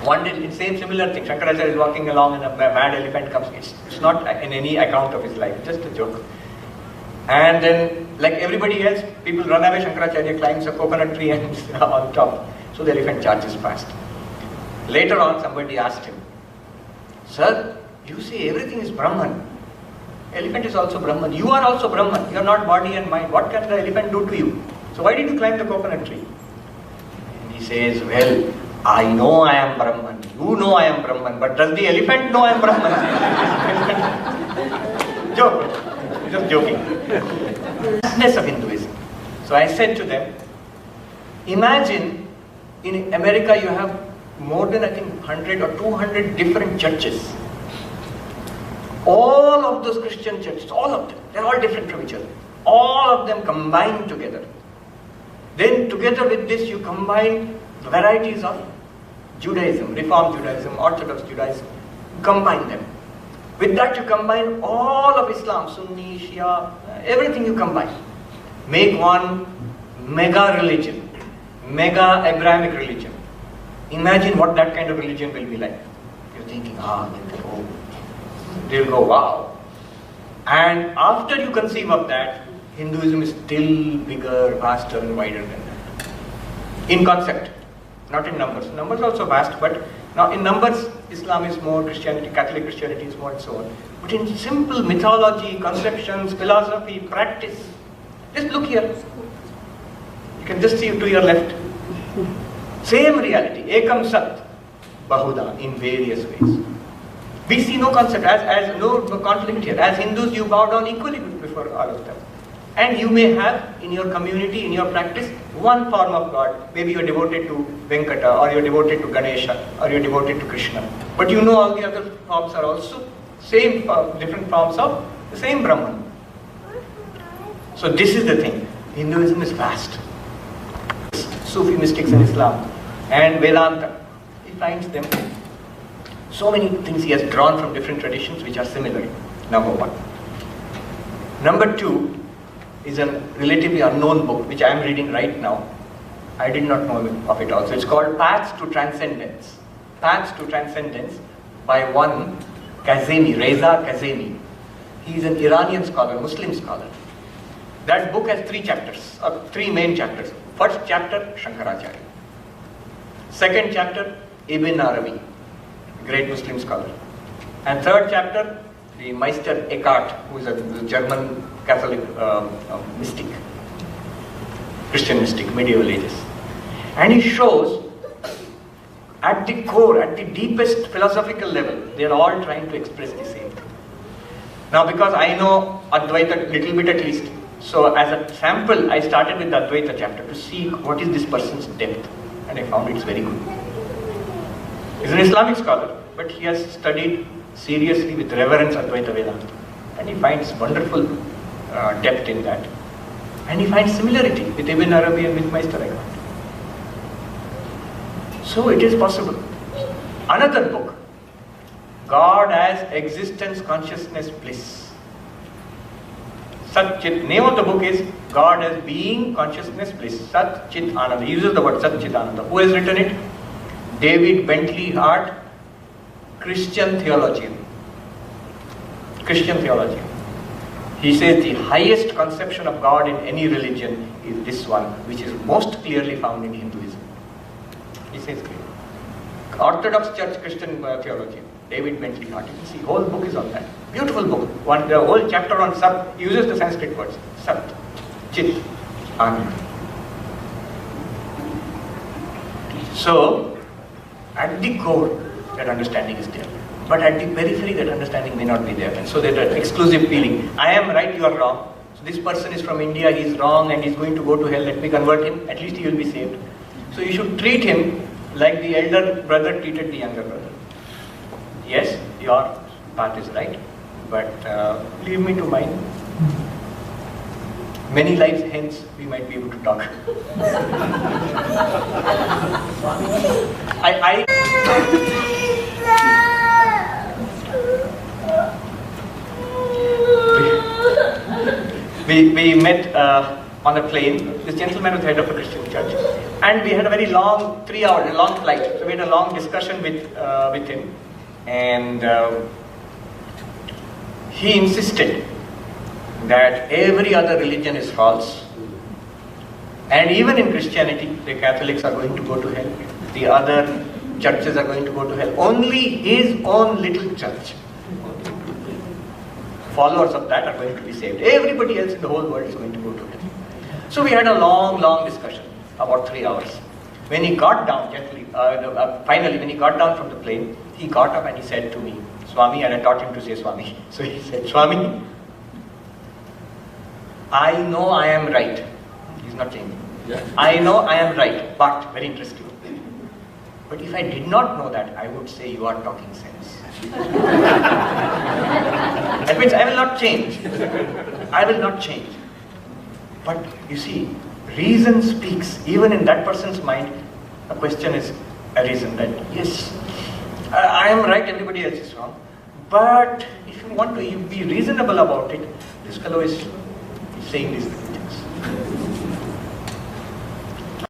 Speaker 1: one day, it's same similar thing. Shankaracharya is walking along and a mad elephant comes. It's not in any account of his life, just a joke. And then, like everybody else, people run away. Shankaracharya climbs a coconut tree and is on top. So the elephant charges past. Later on, somebody asked him, sir, you say everything is Brahman. Elephant is also Brahman. You are also Brahman. You are not body and mind. What can the elephant do to you? So why did you climb the coconut tree? And he says, well, I know I am Brahman. You know I am Brahman. But does the elephant know I am Brahman? Joke. Just joking. Vastness of Hinduism. So I said to them, imagine in America you have more than I think 100 or 200 different churches. All of those Christian churches, all of them, they're all different from each other. All of them combined together. Then together with this you combine the varieties of Judaism, Reform Judaism, Orthodox Judaism, combine them. With that you combine all of Islam, Sunni, Shia, everything you combine. Make one mega religion, mega Abrahamic religion. Imagine what that kind of religion will be like. You're thinking, they'll go, wow. And after you conceive of that, Hinduism is still bigger, vaster and wider than that. In concept, not in numbers. Numbers are also vast, but now in numbers, Islam is more, Christianity, Catholic Christianity is more and so on. But in simple mythology, conceptions, philosophy, practice, just look here. You can just see to your left. Same reality, Ekam Sat, Bahuda, in various ways. We see no concept, as no conflict here. As Hindus, you bow down equally before all of them. And you may have in your community, in your practice, one form of God. Maybe you're devoted to Venkata, or you're devoted to Ganesha, or you're devoted to Krishna. But you know all the other forms are also same, different forms of the same Brahman. So this is the thing. Hinduism is vast. Sufi mystics in Islam and Vedanta, he finds them. So many things he has drawn from different traditions which are similar, number one. Number 2 is a relatively unknown book which I am reading right now. I did not know of it also. It's called Paths to Transcendence. Paths to Transcendence by one Kazemi, Reza Kazemi. He is an Iranian scholar, Muslim scholar. That book has 3 chapters, or 3 main chapters. First chapter, Shankaracharya. Second chapter, Ibn Arabi, great Muslim scholar. And third chapter, the Meister Eckhart, who is a German Catholic mystic, Christian mystic, medieval ages. And he shows at the core, at the deepest philosophical level, they are all trying to express the same thing. Now, because I know Advaita little bit at least, so as a sample, I started with the Advaita chapter to see what is this person's depth, and I found it's very good. He's an Islamic scholar, but he has studied seriously with reverence Advaita Vedanta, and he finds wonderful depth in that, and he finds similarity with Ibn Arabi and with Meister Eckhart. So it is possible. Another book, God as Existence, Consciousness, Bliss. Sat Chit, name of the book is God as Being, Consciousness, Bliss. Sat Chit Ananda. He uses the word Sat Chit Ananda. Who has written it? David Bentley Hart, Christian theologian. Christian theologian. He says the highest conception of God in any religion is this one, which is most clearly found in Hinduism. He says clearly. Orthodox Church Christian theologian, David Bentley Hart. You can see, whole book is on that. Beautiful book. The whole chapter on Sat uses the Sanskrit words. Sat, Chit, Ananda. So, at the core, that understanding is there. But at the periphery, that understanding may not be there. And so there's an exclusive feeling. I am right, you are wrong. So this person is from India, he is wrong and he is going to go to hell. Let me convert him. At least he will be saved. So you should treat him like the elder brother treated the younger brother. Yes, your path is right, but leave me to mine. Many lives hence, we might be able to talk. We met on a plane. This gentleman was head of a Christian church, and we had a very long 3-hour long flight. So we had a long discussion with him, and he insisted that every other religion is false, and even in Christianity, the Catholics are going to go to hell. The other churches are going to go to hell. Only his own little church, followers of that, are going to be saved. Everybody else in the whole world is going to go to hell. So we had a long discussion, about 3 hours. When he got down, finally when he got down from the plane, he got up and he said to me, Swami, and I taught him to say Swami. So he said, Swami, I know I am right. He's not changing. Yeah. I know I am right, but, very interesting. But if I did not know that, I would say you are talking sense. That means I will not change. I will not change. But you see, reason speaks. Even in that person's mind, a question is a reason that, yes, I am right, everybody else is wrong. But if you want to be reasonable about it, this fellow is saying these things.